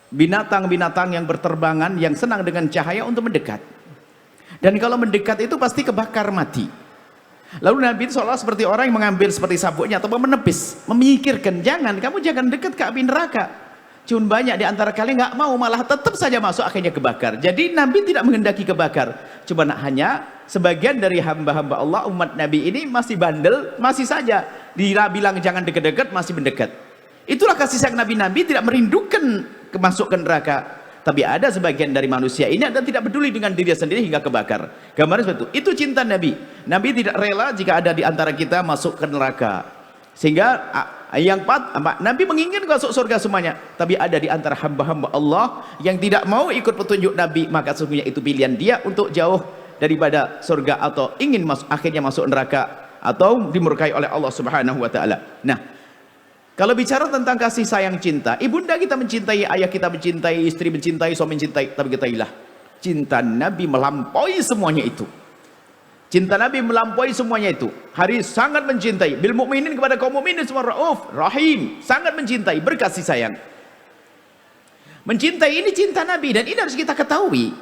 Speaker 2: binatang-binatang yang berterbangan, yang senang dengan cahaya untuk mendekat. Dan kalau mendekat itu pasti kebakar mati. Lalu Nabi itu seolah seperti orang yang mengambil seperti sabuknya atau menepis, memikirkan, kamu jangan dekat ke api neraka. Cuma banyak di antara kalian nggak mau, malah tetap saja masuk, akhirnya kebakar. Jadi Nabi tidak menghendaki kebakar. Cuma hanya sebagian dari hamba-hamba Allah, umat Nabi ini masih bandel, masih saja bilang jangan dekat-dekat, masih mendekat. Itulah kasih sayang Nabi. Nabi tidak merindukan masuk ke neraka. Tapi ada sebagian dari manusia ini ada tidak peduli dengan diri sendiri hingga kebakar. Gambarnya seperti itu. Itu cinta Nabi. Nabi tidak rela jika ada di antara kita masuk ke neraka. Sehingga Nabi menginginkan masuk surga semuanya. Tapi ada di antara hamba-hamba Allah yang tidak mau ikut petunjuk Nabi, maka sesungguhnya itu pilihan dia untuk jauh daripada surga atau ingin akhirnya masuk neraka atau dimurkai oleh Allah Subhanahu wa taala. Nah, kalau bicara tentang kasih sayang cinta, ibunda kita mencintai, ayah kita mencintai, istri mencintai, suami mencintai, tapi ketahuilah, cinta Nabi melampaui semuanya itu. Cinta Nabi melampaui semuanya itu. Hari sangat mencintai, bil mukminin, kepada kaum mukminin semua rauf, rahim, sangat mencintai, berkasih sayang. Mencintai ini cinta Nabi, dan ini harus kita ketahui,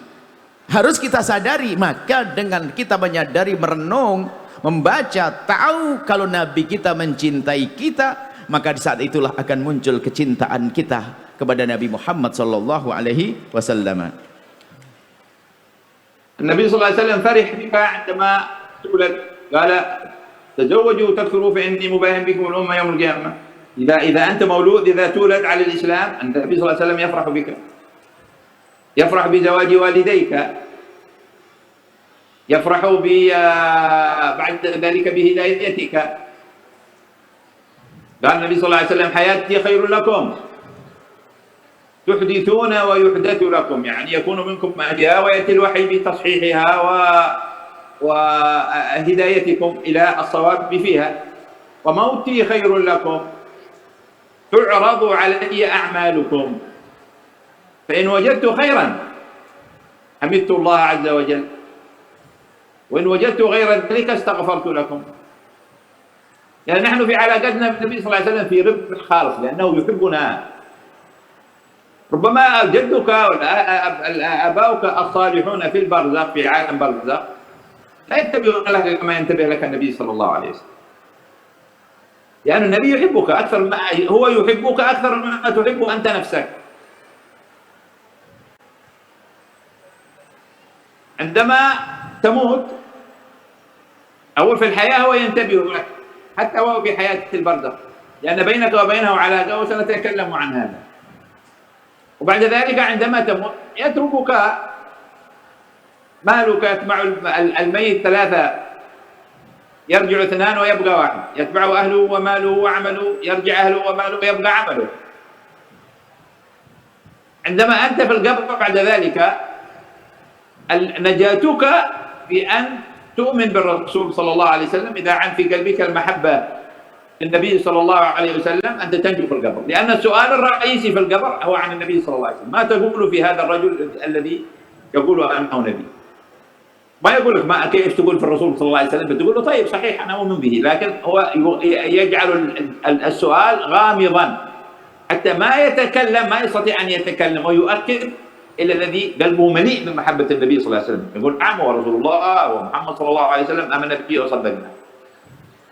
Speaker 2: harus kita sadari. Maka dengan kita menyadari, merenung, membaca, tahu kalau Nabi kita mencintai kita, maka di saat itulah akan muncul kecintaan kita kepada Nabi Muhammad sallallahu alaihi wasallam.
Speaker 1: Nabi sallallahu alaihi wasallam farih bika عندما تولد قال تزوجوا تكثروا فإني مباين بكم الأمة يوم القيامة. إذا أنت مولود، إذا تولد على الإسلام، النبي صلى الله عليه وسلم يفرح بك، يفرح بزواج والديك، يفرح بعد ذلك بهدايتك. قال النبي صلى الله عليه وسلم حياتي خير لكم تحدثون ويحدث لكم، يعني يكون منكم مهديها ويأتي الوحي بتصحيحها وهدايتكم إلى الصواب فيها. وموتي خير لكم تعرض علي أعمالكم، فإن وجدت خيرا حمدت الله عز وجل، وإن وجدت غير ذلك استغفرت لكم. يعني نحن في علاقتنا بالنبي صلى الله عليه وسلم في رفق خالص، لأنه يحبنا. ربما جدك وآباؤك الصالحون في البرزخ، في عالم برزخ، لا ينتبهون لك كما ينتبه لك النبي صلى الله عليه وسلم، لأن النبي يحبك أكثر ما هو يحبك أكثر مما تحب أنت نفسك. عندما تموت أول في الحياة هو ينتبه لك، حتى وهو في حياة البرزخ، لأن بينك وبينه علاقة، وسنتكلم عن هذا. وبعد ذلك عندما تموت يتركك مالك، يتبع الميت ثلاثة، يرجع اثنان ويبقى واحد، يتبع أهله وماله وعمله، يرجع أهله وماله ويبقى عمله. عندما أنت في القبر بعد ذلك نجاتك في أن تؤمن بالرسول صلى الله عليه وسلم، إذا عن في قلبك المحبة النبي صلى الله عليه وسلم أنت تنجو في القبر، لأن السؤال الرئيسي في القبر هو عن النبي صلى الله عليه وسلم. ما تقول في هذا الرجل الذي يقول أنه نبي؟ ما يقول لك ما كيف تقول في الرسول صلى الله عليه وسلم، بتقول له طيب صحيح أنا أؤمن به، لكن هو يجعل السؤال غامضا حتى ما يتكلم، ما يستطيع أن يتكلم ويؤكد إلا الذي قلبه مليء بمحبة النبي صلى الله عليه وسلم، يقول نعم هو رسول الله ومحمد صلى الله عليه وسلم آمن به وصدقنا.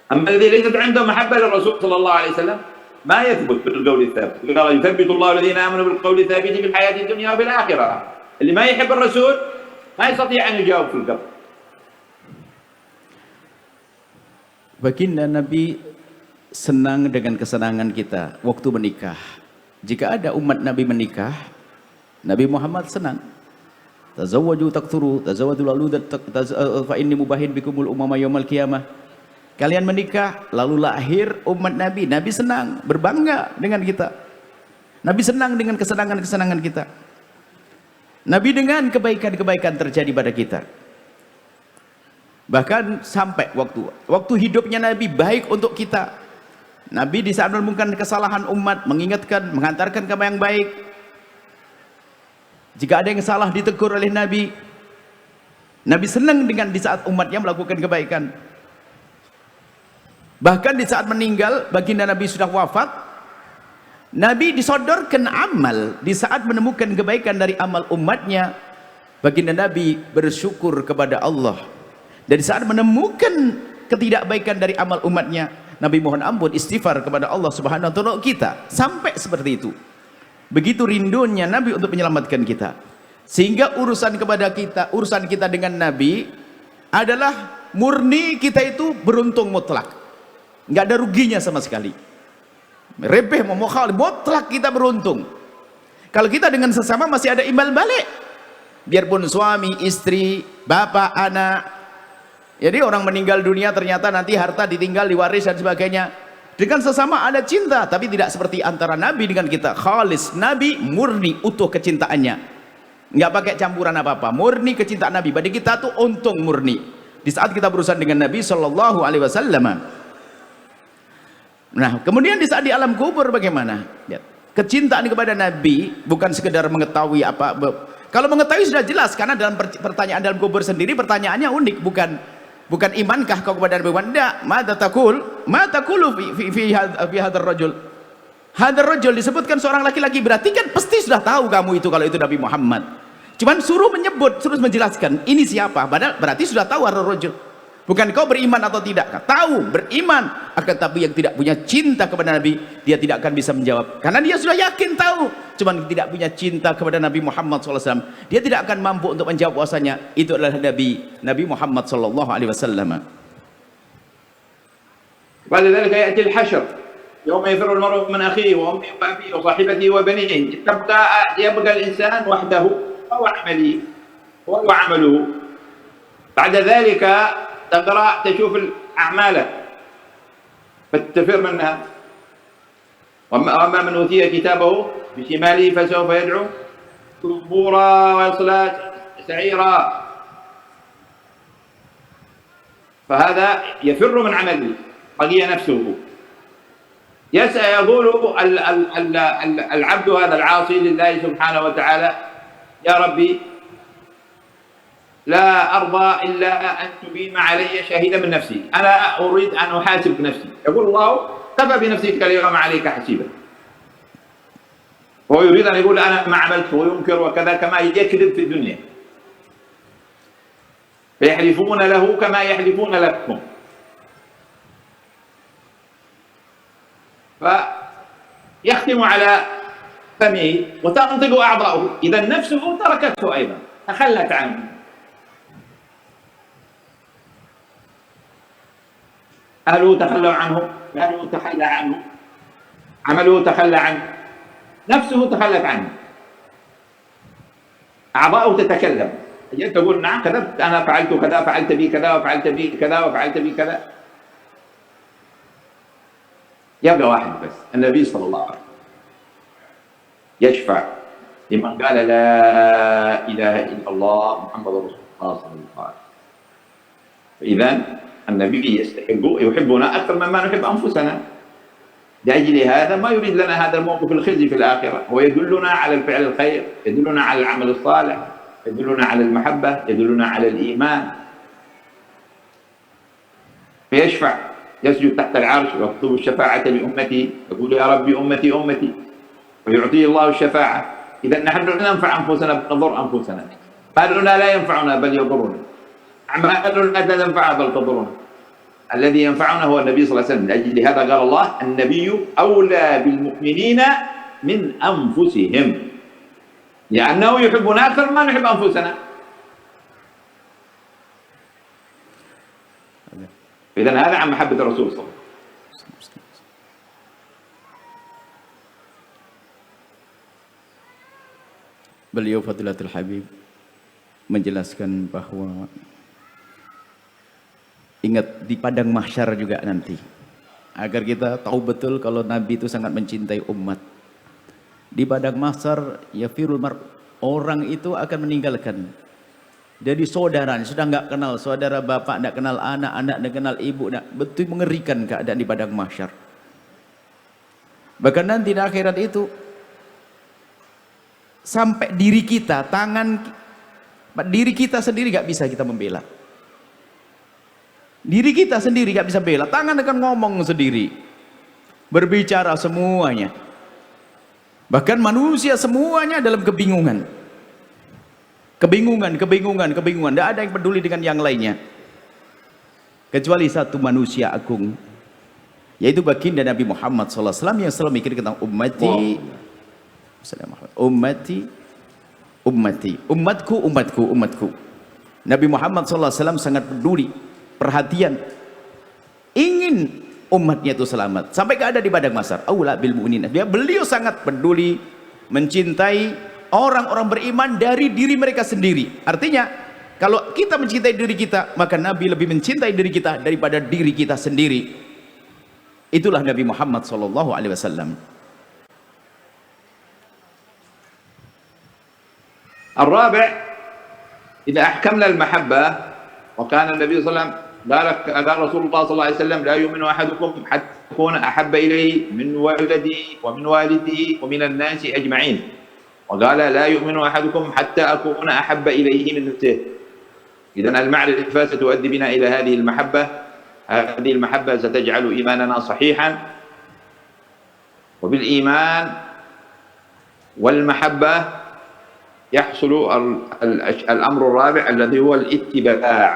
Speaker 1: أما الذي ليست عنده محبة للرسول صلى الله عليه وسلم ما يثبت بالقول الثابت. قال يثبت الله الذين آمنوا بالقول الثابت في الحياة الدنيا وفي الآخرة. اللي ما يحب الرسول ما يستطيع أن يجاوب في القبر.
Speaker 2: Baginda Nabi senang dengan kesenangan kita waktu menikah. Jika ada umat Nabi menikah, Nabi Muhammad senang. Tazawwaju taqturu, tazawwadu lalu fa inni mubahin bikumul umama yaumal qiyamah. Kalian menikah lalu lahir umat Nabi, Nabi senang, berbangga dengan kita. Nabi senang dengan kesenangan-kesenangan kita. Nabi dengan kebaikan-kebaikan terjadi pada kita. Bahkan sampai waktu hidupnya Nabi baik untuk kita. Nabi di saat menemukan kesalahan umat mengingatkan, mengantarkan kepada yang baik. Jika ada yang salah ditegur oleh Nabi, Nabi senang dengan di saat umatnya melakukan kebaikan. Bahkan di saat meninggal, baginda Nabi sudah wafat, Nabi disodorkan amal. Di saat menemukan kebaikan dari amal umatnya, baginda Nabi bersyukur kepada Allah. Dan di saat menemukan ketidakbaikan dari amal umatnya, Nabi mohon ampun, istighfar kepada Allah Subhanahu wa ta'ala kita. Sampai seperti itu. Begitu rindunya Nabi untuk menyelamatkan kita. Sehingga urusan kepada kita, urusan kita dengan Nabi adalah murni kita itu beruntung mutlak. Nggak ada ruginya sama sekali. Rebeh mau khalif, mutlak kita beruntung. Kalau kita dengan sesama masih ada imbal balik. Biarpun suami, istri, bapak, anak. Jadi orang meninggal dunia ternyata nanti harta ditinggal, diwaris dan sebagainya. Dengan sesama ada cinta, tapi tidak seperti antara Nabi dengan kita. Khalis, Nabi murni utuh kecintaannya. Nggak pakai campuran apa-apa, murni kecintaan Nabi. Bagi kita tuh untung murni. Di saat kita berurusan dengan Nabi Shallallahu Alaihi Wasallam. Nah, kemudian di saat di alam kubur bagaimana? Kecintaan kepada Nabi bukan sekedar mengetahui apa. Kalau mengetahui sudah jelas, karena dalam pertanyaan dalam kubur sendiri pertanyaannya unik, bukan imankah kau kepada Nabi Muhammad? Tidak. Ma taqulu fi hadzal rajul. Hadzal rajul disebutkan seorang laki-laki, berarti kan pasti sudah tahu kamu itu kalau itu Nabi Muhammad. Cuman suruh menyebut, suruh menjelaskan ini siapa. Padahal berarti sudah tahu hadzal rajul. Bukan kau beriman atau tidak, tahu, beriman, akan tapi yang tidak punya cinta kepada Nabi, dia tidak akan bisa menjawab, karena dia sudah yakin tahu, cuman tidak punya cinta kepada Nabi Muhammad SAW, dia tidak akan mampu untuk menjawab bahwasanya itu adalah Nabi Muhammad SAW.
Speaker 1: ولذلك يأتي الحشر يوم يفر المرء من أخيه وأمه وأبيه وصاحبته وبنيه، يبقى الإنسان وحده وعمله. بعد ذلك تقرأ تشوف أعماله فتفر منها. وأما من أوتي كتابه بشماله فسوف يدعو ثبورا ويصلى سعيرا. فهذا يفر من عمله، بقي نفسه يقول العبد هذا العاصي لله سبحانه وتعالى: يا ربي لا أرضى إلا أن تقيم علي شهيدا من نفسي، أنا أريد أن أحاسب نفسي. يقول الله: كفى بنفسك اليوم عليك حسيبا. هو يريد أن يقول أنا ما عملت وينكر وكذا، كما يكذب في الدنيا. فيحلفون له كما يحلفون لكم. فيختم على فمه وتنطق أعضاؤه، إذا نفسه تركته أيضا، تخلت عنه. أهله تخلوا عنه، ماله تخلى عنه، عمله تخلى عنه، نفسه تخلت عنه، أعضاؤه تتكلم. تقول نعم كذبت، أنا فعلت كذا، فعلت بي كذا، وفعلت بي كذا، وفعلت بي كذا. يبقى واحد بس، النبي صلى الله عليه وسلم يشفع لمن قال لا إله إلا الله محمد رسول الله صلى الله عليه وسلم. فإذا النبي يحبنا أكثر مما نحب أنفسنا. لأجل هذا ما يريد لنا هذا الموقف الخزي في الآخرة، هو يدلنا على الفعل الخير، يدلنا على العمل الصالح، يدلنا على المحبة، يدلنا على الإيمان. فيشفع، يسجد تحت العرش ويطلب الشفاعة لأمتي، يقول يا ربي أمتي أمتي، ويعطيه الله الشفاعة. إذا نحن لا ننفع أنفسنا بل نضر أنفسنا، مالنا لا ينفعنا بل يضرنا، أعمالنا لا تنفعنا بل تضرنا. الذي ينفعنا هو النبي صلى الله عليه وسلم. لأجل هذا قال الله النبي أولى بالمؤمنين من أنفسهم، لأنه يحبنا أكثر ما نحب أنفسنا. إذن هذا عن محبة الرسول صلى الله عليه وسلم.
Speaker 2: Beliau Fadilatul Habib menjelaskan bahwa ingat di padang mahsyar juga nanti, agar kita tahu betul kalau Nabi itu sangat mencintai umat. Di padang mahsyar yafirul mar, orang itu akan meninggalkan. Jadi saudaranya sudah nggak kenal saudara bapak, nggak kenal anak, anak nggak kenal ibu, betul mengerikan keadaan di padang mahsyar. Bahkan nanti di akhirat itu sampai diri kita, tangan diri kita sendiri nggak bisa kita membela. Diri kita sendiri nggak bisa bela, tangan akan ngomong sendiri, berbicara semuanya. Bahkan manusia semuanya dalam kebingungan. Kebingungan. Tidak ada yang peduli dengan yang lainnya. Kecuali satu manusia agung, yaitu baginda Nabi Muhammad SAW yang selalu mikir tentang ummati, umatku. Nabi Muhammad SAW sangat peduli, perhatian, ingin umatnya itu selamat sampai keadaan di padang mahsyar. Aula bil mu'minin. Beliau sangat peduli, mencintai orang-orang beriman dari diri mereka sendiri. Artinya kalau kita mencintai diri kita, maka Nabi lebih mencintai diri kita daripada diri kita sendiri. Itulah Nabi Muhammad SAW.
Speaker 1: الرابع إذا أحكمنا المحبة، وكان النبي صلى الله عليه وسلم قال رسول الله صلى الله عليه وسلم لا يؤمن أحدكم حتى يكون أحب إليه من ولده ومن والده ومن الناس أجمعين، وقال لا يؤمن أحدكم حتى أكون أحب إليه من نفسه. إذن المعرفة ستؤدي بنا إلى هذه المحبة. هذه المحبة ستجعل إيماننا صحيحا، وبالإيمان والمحبة يحصل الأمر الرابع الذي هو الاتباع.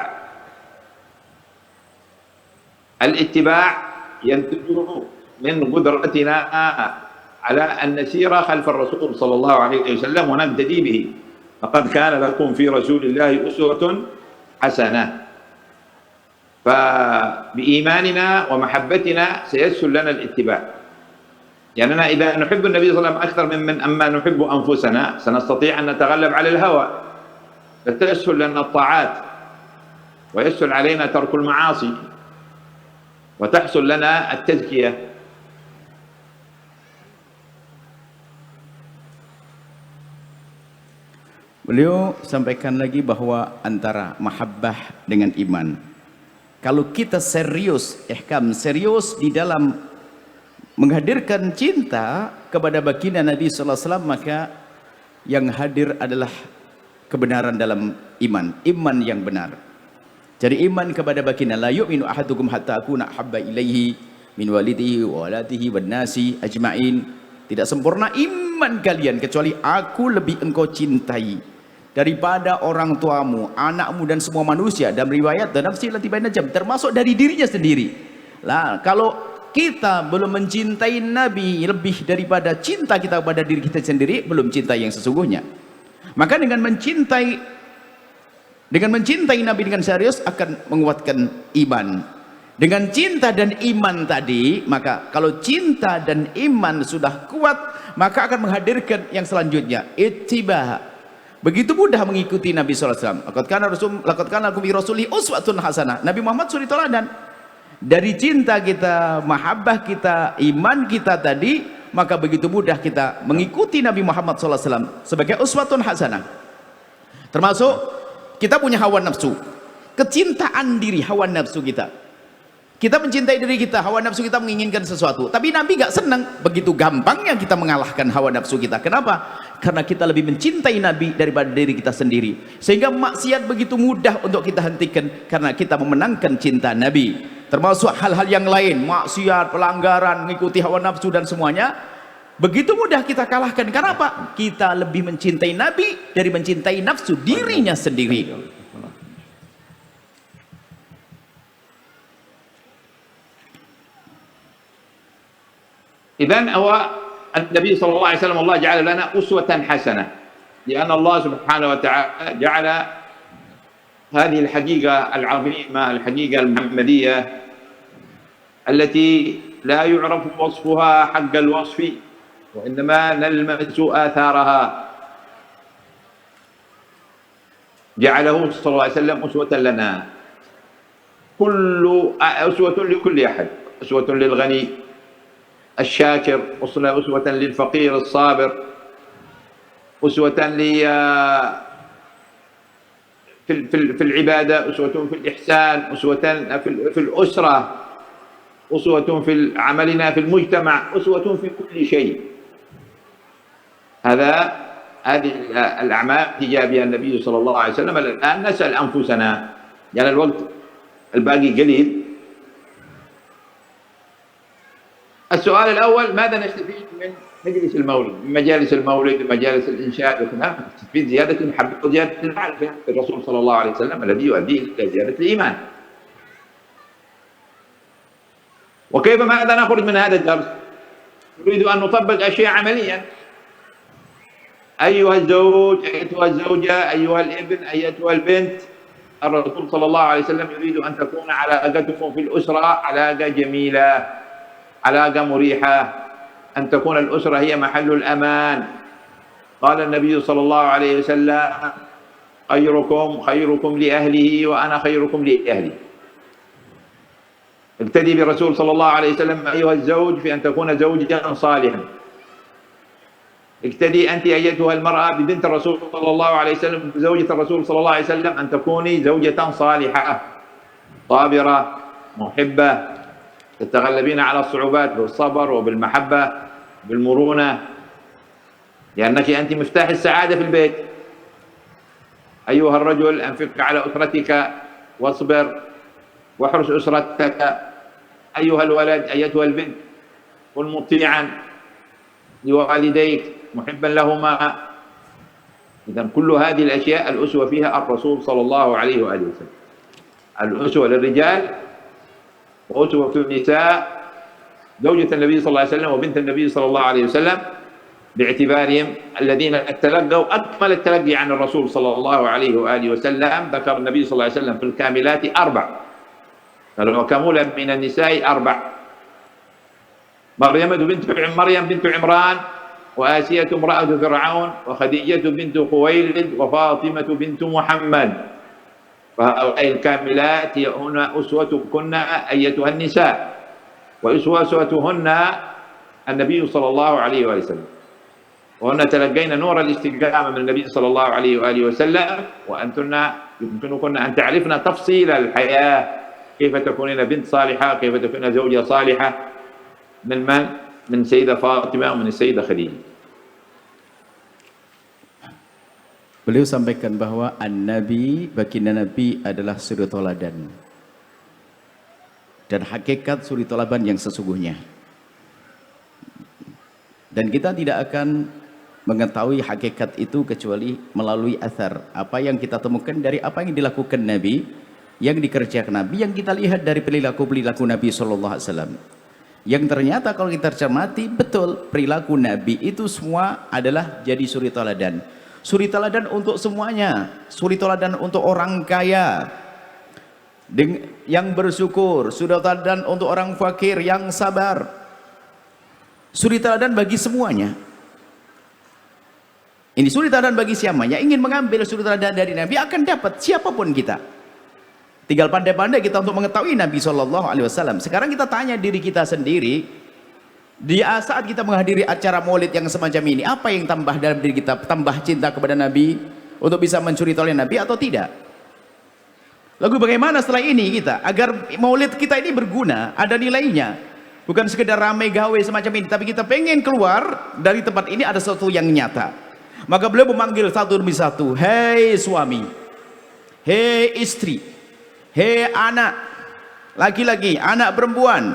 Speaker 1: الاتباع ينتج من قدرتنا على أن نسير خلف الرسول صلى الله عليه وسلم ونقتدي به. فقد كان لكم في رسول الله أسوة حسنة. فبإيماننا ومحبتنا سيسهل لنا الاتباع، لأننا إذا نحب النبي صلى الله عليه وسلم أكثر من أما نحب أنفسنا سنستطيع أن نتغلب على الهوى، فتسهل لنا الطاعات ويسهل علينا ترك المعاصي وتحصل لنا التزكية.
Speaker 2: Beliau sampaikan lagi bahwa antara mahabbah dengan iman, kalau kita serius, serius di dalam menghadirkan cinta kepada baginda Nabi sallallahu alaihi wasallam, maka yang hadir adalah kebenaran dalam iman yang benar. Jadi iman kepada baginda, la yu'minu ahadukum hatta akuna habba ilaihi min walidihi wa waladihi wan nasi ajma'in. Tidak sempurna iman kalian kecuali aku lebih engkau cintai daripada orang tuamu, anakmu dan semua manusia. Dalam riwayat dan nafsi lati baina jam, termasuk dari dirinya sendiri. Lah kalau kita belum mencintai Nabi lebih daripada cinta kita kepada diri kita sendiri, belum cinta yang sesungguhnya. Maka dengan mencintai Nabi dengan serius akan menguatkan iman. Dengan cinta dan iman tadi, maka kalau cinta dan iman sudah kuat, maka akan menghadirkan yang selanjutnya, ittiba. Begitu mudah mengikuti Nabi SAW. Laqad kana lakum fi rasulihi uswatun hasanah. Nabi Muhammad suri teladan. Dari cinta kita, mahabbah kita, iman kita tadi, maka begitu mudah kita mengikuti Nabi Muhammad SAW sebagai uswatun hasanah. Termasuk kita punya hawa nafsu, kecintaan diri, hawa nafsu kita. Kita mencintai diri kita, hawa nafsu kita menginginkan sesuatu. Tapi Nabi gak senang. Begitu gampangnya kita mengalahkan hawa nafsu kita. Kenapa? Karena kita lebih mencintai Nabi daripada diri kita sendiri. Sehingga maksiat begitu mudah untuk kita hentikan. Karena kita memenangkan cinta Nabi. Termasuk hal-hal yang lain. Maksiat, pelanggaran, mengikuti hawa nafsu dan semuanya. Begitu mudah kita kalahkan. Kenapa? Kita lebih mencintai Nabi dari mencintai nafsu dirinya sendiri.
Speaker 1: إذن هو النبي صلى الله عليه وسلم الله جعل لنا أسوة حسنة لأن الله سبحانه وتعالى جعل هذه الحقيقة العظيمة الحقيقة المحمدية التي لا يعرف وصفها حق الوصف وإنما نلمس آثارها جعله صلى الله عليه وسلم أسوة لنا أسوة لكل أحد أسوة للغني الشاكر أسوة للفقير الصابر أسوة في العبادة أسوة في الإحسان أسوة في الأسرة أسوة في عملنا في المجتمع أسوة في كل شيء هذه الأعمال جاء بها النبي صلى الله عليه وسلم. الآن نسأل أنفسنا يعني الوقت الباقي قليل. السؤال الأول ماذا نستفيد من مجلس المولد من مجالس المولد ومجالس الإنشاء نستفيد زيادة المحبة وزيادة المعرفة الرسول صلى الله عليه وسلم الذي يؤدي إلى زيادة الإيمان. وكيف ماذا نخرج من هذا الدرس؟ نريد أن نطبق أشياء عمليا. أيها الزوج أيتها الزوجة أيها الابن أيتها البنت الرسول صلى الله عليه وسلم يريد أن تكون علاقتكم في الأسرة علاقة جميلة علاقة مريحة أن تكون الأسرة هي محل الأمان. قال النبي صلى الله عليه وسلم خيركم لأهله وأنا خيركم لأهلي. ابتدي بالرسول صلى الله عليه وسلم أيها الزوج في أن تكون زوجا صالحا. اقتدي أنت أيتها المرأة ببنت الرسول صلى الله عليه وسلم زوجة الرسول صلى الله عليه وسلم أن تكوني زوجة صالحة صابرة محبة تتغلبين على الصعوبات بالصبر وبالمحبة بالمرونة لأنك أنت مفتاح السعادة في البيت. أيها الرجل أنفق على أسرتك واصبر واحرس أسرتك. أيها الولد أيتها البنت كن مطيعا لوالديك محبا لهما. إذا كل هذه الأشياء الأسوة فيها الرسول صلى الله عليه وآله وسلم. الأسوة للرجال وأسوة النساء زوجة النبي صلى الله عليه وسلم وبنت النبي صلى الله عليه وسلم باعتبارهم الذين تلقوا أكمل التلقي عن الرسول صلى الله عليه وآله وسلم. ذكر النبي صلى الله عليه وسلم في الكاملات 4 وكمل من النساء 4 مريم بنت عمران وآسية امرأة فرعون وخديجة بنت خويلد وفاطمة بنت محمد. فهؤلاء الكاملات هنا أسوتكن أيتها النساء وأسوتهن النبي صلى الله عليه وآله وسلم. وهن تلقين نور الاستقامة من النبي صلى الله عليه وآله وسلم. وأنتن يمكنكن أن تعرفن تفصيل الحياة كيف تكونين بنت صالحة كيف تكونين زوجة صالحة من سيدة فاطمة ومن السيدة خديجة.
Speaker 2: Beliau sampaikan bahwa An-Nabi, baginda Nabi adalah suri toladan. Dan hakikat suri toladan yang sesungguhnya. Dan kita tidak akan mengetahui hakikat itu kecuali melalui athar. Apa yang kita temukan dari apa yang dilakukan Nabi, yang dikerjakan Nabi, yang kita lihat dari perilaku-perilaku Nabi SAW. Yang ternyata kalau kita cermati, betul perilaku Nabi itu semua adalah jadi suri toladan. Suri teladan untuk semuanya. Suri teladan untuk orang kaya yang bersyukur. Suri teladan untuk orang fakir yang sabar. Suri teladan bagi semuanya. Ini suri teladan bagi siapa yang ingin mengambil suri teladan dari Nabi akan dapat siapapun kita. Tinggal pandai-pandai kita untuk mengetahui Nabi SAW. Sekarang kita tanya diri kita sendiri. Di saat kita menghadiri acara maulid yang semacam ini, apa yang tambah dalam diri kita? Tambah cinta kepada Nabi untuk bisa mencuri teladan Nabi atau tidak? Lalu bagaimana setelah ini kita agar maulid kita ini berguna, ada nilainya, bukan sekedar ramai gawe semacam ini, tapi kita pengen keluar dari tempat ini ada sesuatu yang nyata. Maka beliau memanggil satu demi satu, hei suami, hei istri, hei anak laki-laki, anak perempuan,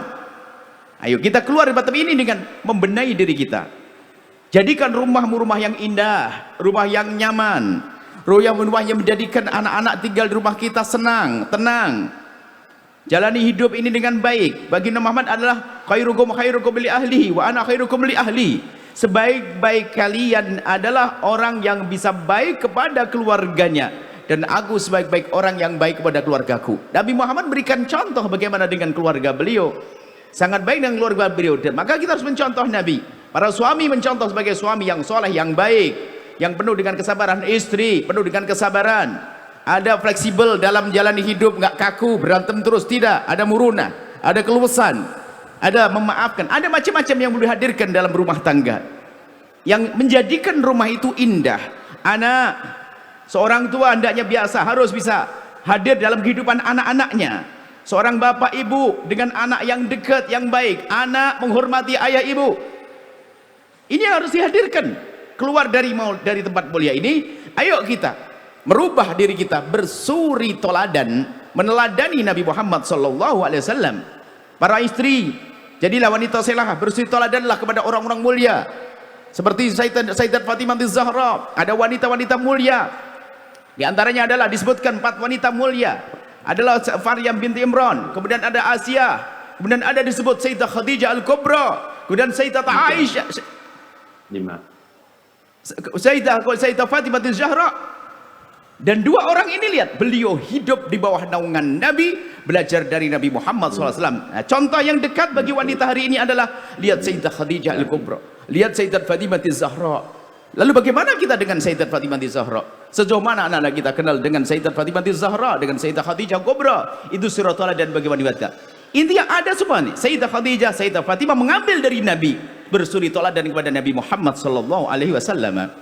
Speaker 2: ayo kita keluar dari tempat ini dengan membenahi diri kita. Jadikan rumahmu rumah yang indah, rumah yang nyaman, rumah yang menjadikan anak-anak tinggal di rumah kita senang, tenang. Jalani hidup ini dengan baik. Baginda Muhammad adalah khairukum li ahlihi wa ana khairukum li ahli. Sebaik-baik kalian adalah orang yang bisa baik kepada keluarganya, dan aku sebaik-baik orang yang baik kepada keluargaku. Nabi Muhammad berikan contoh bagaimana dengan keluarga beliau. Sangat baik dengan keluarga beliau, dan maka kita harus mencontoh Nabi. Para suami mencontoh sebagai suami yang soleh, yang baik, yang penuh dengan kesabaran. Istri penuh dengan kesabaran, ada fleksibel dalam jalani hidup, nggak kaku berantem terus, tidak, ada muruna, ada keluasan, ada memaafkan, ada macam-macam yang boleh hadirkan dalam rumah tangga yang menjadikan rumah itu indah. Anak, seorang tua hendaknya biasa harus bisa hadir dalam kehidupan anak-anaknya. Seorang bapak ibu dengan anak yang dekat, yang baik, anak menghormati ayah ibu, ini harus dihadirkan. Keluar dari tempat mulia ini, ayo kita merubah diri kita, bersuri toladan, meneladani Nabi Muhammad SAW. Para istri, jadilah wanita salehah, bersuri toladanlah kepada orang-orang mulia seperti Sayyidat Fatimah Az-Zahra. Ada wanita-wanita mulia, di antaranya adalah disebutkan 4 wanita mulia, adalah Maryam binti Imran, kemudian ada Asia, kemudian ada disebut Sayyidah Khadijah Al-Kubra, kemudian Sayyidah Aisyah,
Speaker 1: 5.
Speaker 2: Sayyidah Fatimah Az-Zahra. Dan 2 orang ini, lihat, beliau hidup di bawah naungan Nabi, belajar dari Nabi Muhammad SAW. Nah, contoh yang dekat bagi wanita hari ini adalah lihat Sayyidah Khadijah Al-Kubra, lihat Sayyidah Fatimah Az-Zahra. Lalu bagaimana kita dengan Sayyidah Fatimah Az-Zahra? Sejauh mana anak-anak kita kenal dengan Sayyidah Fatimah Az-Zahra, dengan Sayyidah Khadijah Kubra? Itu suratul dan bagaimana wanita. Intinya ada semua nih. Sayyidah Khadijah, Sayyidah Fatimah mengambil dari Nabi, bersuri toladan kepada Nabi Muhammad sallallahu alaihi wasallam.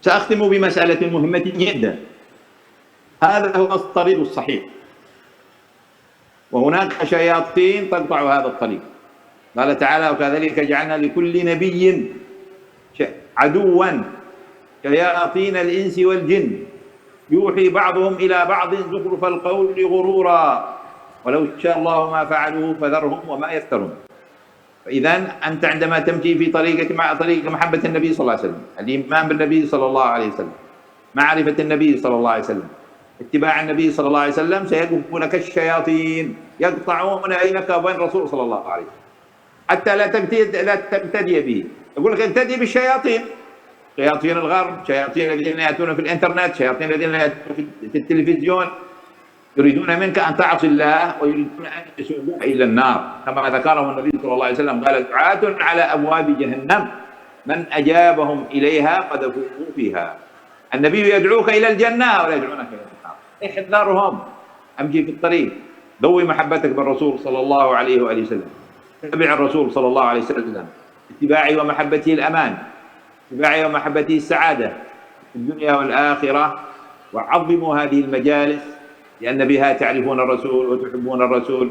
Speaker 1: سأختم بمسألة مهمة جدا. هذا هو الطريق الصحيح، وهناك شياطين تقطع هذا الطريق. قال تعالى: وكذلك جعلنا لكل نبي عدوا شياطين الإنس والجن يوحي بعضهم إلى بعض زخرف القول غرورا ولو شاء الله ما فعلوه فذرهم وما يفترون. فإذا أنت عندما تمشي في طريق محبة النبي صلى الله عليه وسلم، الإيمان بالنبي صلى الله عليه وسلم، معرفة النبي صلى الله عليه وسلم، اتباع النبي صلى الله عليه وسلم، سيقفونك الشياطين يقطعون بينك وبين الرسول صلى الله عليه وسلم حتى لا تبتدي به. يقول لك ابتدي بالشياطين، شياطين الغرب، شياطين الذين يأتون في الإنترنت، شياطين الذين يأتون في التلفزيون، يريدون منك أن تعصي الله ويريدون أن يسوقوك إلى النار، كما ذكره النبي صلى الله عليه وسلم قال: دعاة على أبواب جهنم من أجابهم إليها قذفوه فيها. النبي يدعوك إلى الجنة ولا يدعونك إلى النار. احذرهم. أمشي في الطريق، ضوي محبتك بالرسول صلى الله عليه وآله وسلم، اتبع الرسول صلى الله عليه وسلم، اتباعي ومحبته الأمان، اتباعي ومحبته السعادة في الدنيا والآخرة. وعظموا هذه المجالس لأن بها تعرفون الرسول وتحبون الرسول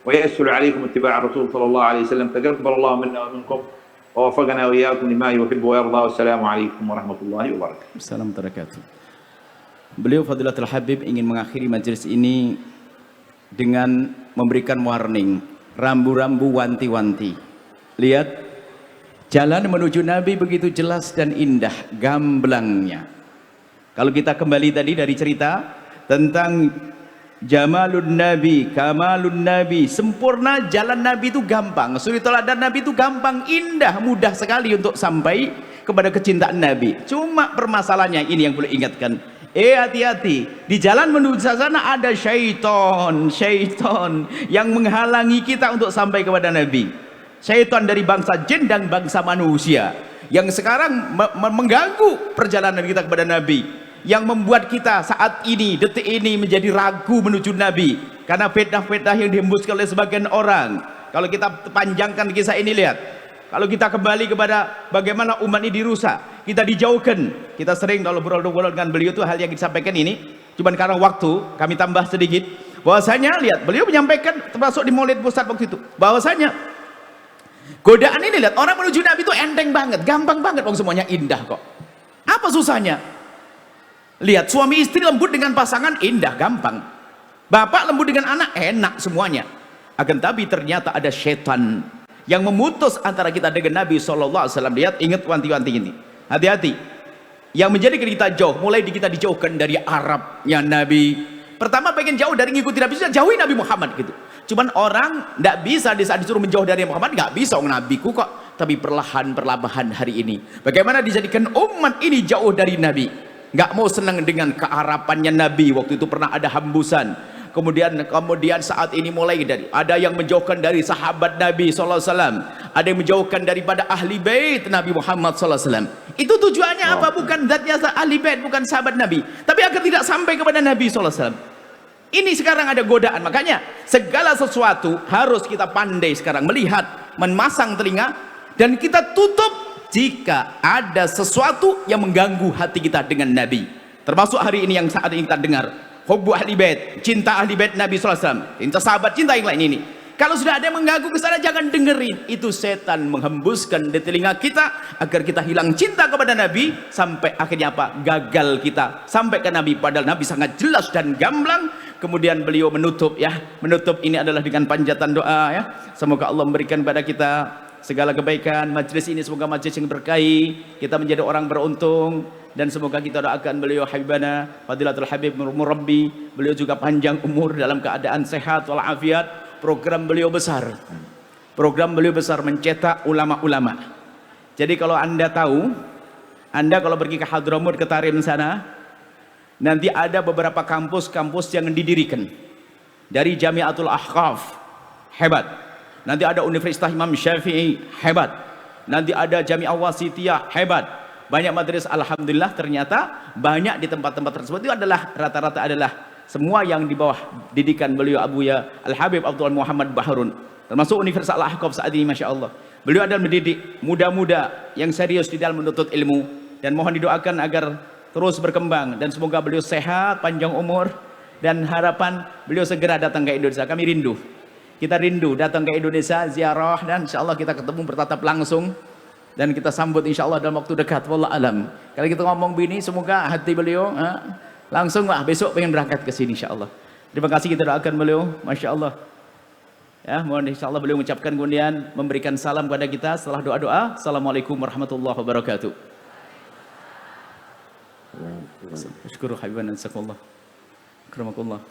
Speaker 1: ويسهل عليكم اتباع الرسول صلى الله عليه وسلم. تقبل الله منا ومنكم ووفقنا وإياكم لما يحب ويرضى. والسلام عليكم ورحمة الله وبركاته.
Speaker 2: Assalamualaikum warahmatullahi wabarakatuh. Beliau Fadilatul Habib ingin mengakhiri majelis ini dengan memberikan warning, rambu-rambu, wanti-wanti. Lihat, jalan menuju Nabi begitu jelas dan indah gamblangnya. Kalau kita kembali tadi dari cerita tentang jamalun Nabi, kamalun Nabi, sempurna jalan Nabi itu gampang, suri teladan Nabi itu gampang, indah, mudah sekali untuk sampai kepada kecintaan Nabi. Cuma permasalahannya ini yang boleh ingatkan, hati-hati, di jalan menuju sana ada syaitan yang menghalangi kita untuk sampai kepada Nabi. Syaitan dari bangsa jin dan bangsa manusia yang sekarang mengganggu perjalanan kita kepada Nabi, yang membuat kita saat ini, detik ini menjadi ragu menuju Nabi karena fitnah-fitnah yang dihembuskan oleh sebagian orang. Kalau kita panjangkan kisah ini, lihat, kalau kita kembali kepada bagaimana umat ini dirusak, kita dijauhkan. Kita sering kalau berdoa dengan beliau itu hal yang disampaikan ini, cuman karena waktu kami tambah sedikit. Bahwasanya lihat, beliau menyampaikan termasuk di Maulid Pusat waktu itu, bahwasanya godaan ini lihat, orang menuju Nabi itu enteng banget, gampang banget, semuanya indah kok. Apa susahnya? Lihat, suami istri lembut dengan pasangan indah, gampang. Bapak lembut dengan anak enak semuanya. Akan tapi ternyata ada setan yang memutus antara kita dengan Nabi SAW. Lihat, ingat wanti-wanti ini, hati-hati. Yang menjadikan kita jauh, mulai kita dijauhkan dari Arabnya Nabi. Pertama pengen jauh dari ngikuti Nabi, sudah jauhi Nabi Muhammad gitu. Cuman orang tidak bisa di saat disuruh menjauh dari Muhammad, nggak bisa, nabiku kok. Tapi perlahan hari ini, bagaimana dijadikan umat ini jauh dari Nabi, nggak mau senang dengan kearapannya Nabi. Waktu itu pernah ada hembusan. Kemudian saat ini mulai dari ada yang menjauhkan dari sahabat Nabi SAW, ada yang menjauhkan daripada ahli bait Nabi Muhammad SAW. Itu tujuannya apa? Bukan zatnya ahli bait, bukan sahabat Nabi, tapi agar tidak sampai kepada Nabi SAW. Ini sekarang ada godaan, makanya segala sesuatu harus kita pandai sekarang melihat, memasang telinga, dan kita tutup jika ada sesuatu yang mengganggu hati kita dengan Nabi. Termasuk hari ini yang saat ini kita dengar, hubbu ahli bait, cinta ahli bait Nabi SAW, cinta sahabat, cinta yang lain ini. Kalau sudah ada yang mengganggu ke sana, jangan dengerin. Itu setan menghembuskan di telinga kita agar kita hilang cinta kepada Nabi, sampai akhirnya apa? Gagal kita sampai ke Nabi, padahal Nabi sangat jelas dan gamblang. Kemudian beliau menutup ini adalah dengan panjatan doa ya. Semoga Allah memberikan pada kita segala kebaikan. Majlis ini semoga majlis yang berkahi, kita menjadi orang beruntung, dan semoga kita doakan beliau Habibana Fadilatul Habib Murabbi, beliau juga panjang umur dalam keadaan sehat walafiat. Program beliau besar mencetak ulama-ulama. Jadi kalau Anda tahu, Anda kalau pergi ke Hadramut, ke Tarim sana, nanti ada beberapa kampus-kampus yang didirikan dari Jamiatul Ahqaf, hebat. Nanti ada Universitas Imam Syafi'i, hebat. Nanti ada Jami'ah Wasitiyah, hebat. Banyak madrasah, alhamdulillah. Ternyata banyak di tempat-tempat tersebut itu adalah rata-rata adalah semua yang di bawah didikan beliau Abuya Al-Habib Abdul Muhammad Baharun, termasuk Universitas Al-Ahqaf saat ini, Masya Allah. Beliau adalah mendidik muda-muda yang serius di dalam menuntut ilmu, dan mohon didoakan agar terus berkembang, dan semoga beliau sehat, panjang umur, dan harapan beliau segera datang ke Indonesia. Kami rindu, kita rindu datang ke Indonesia, ziarah, dan insya Allah kita ketemu bertatap langsung, dan kita sambut insya Allah dalam waktu dekat. Wallah alam. Kalau kita ngomong begini, semoga hati beliau langsung besok pengen berangkat ke sini insya Allah. Terima kasih, kita doakan beliau, Masya Allah. Ya, mohon insya Allah beliau mengucapkan, kemudian memberikan salam kepada kita setelah doa-doa. Assalamualaikum warahmatullahi wabarakatuh. Syukur habibana, jazakallah. Akramakallah.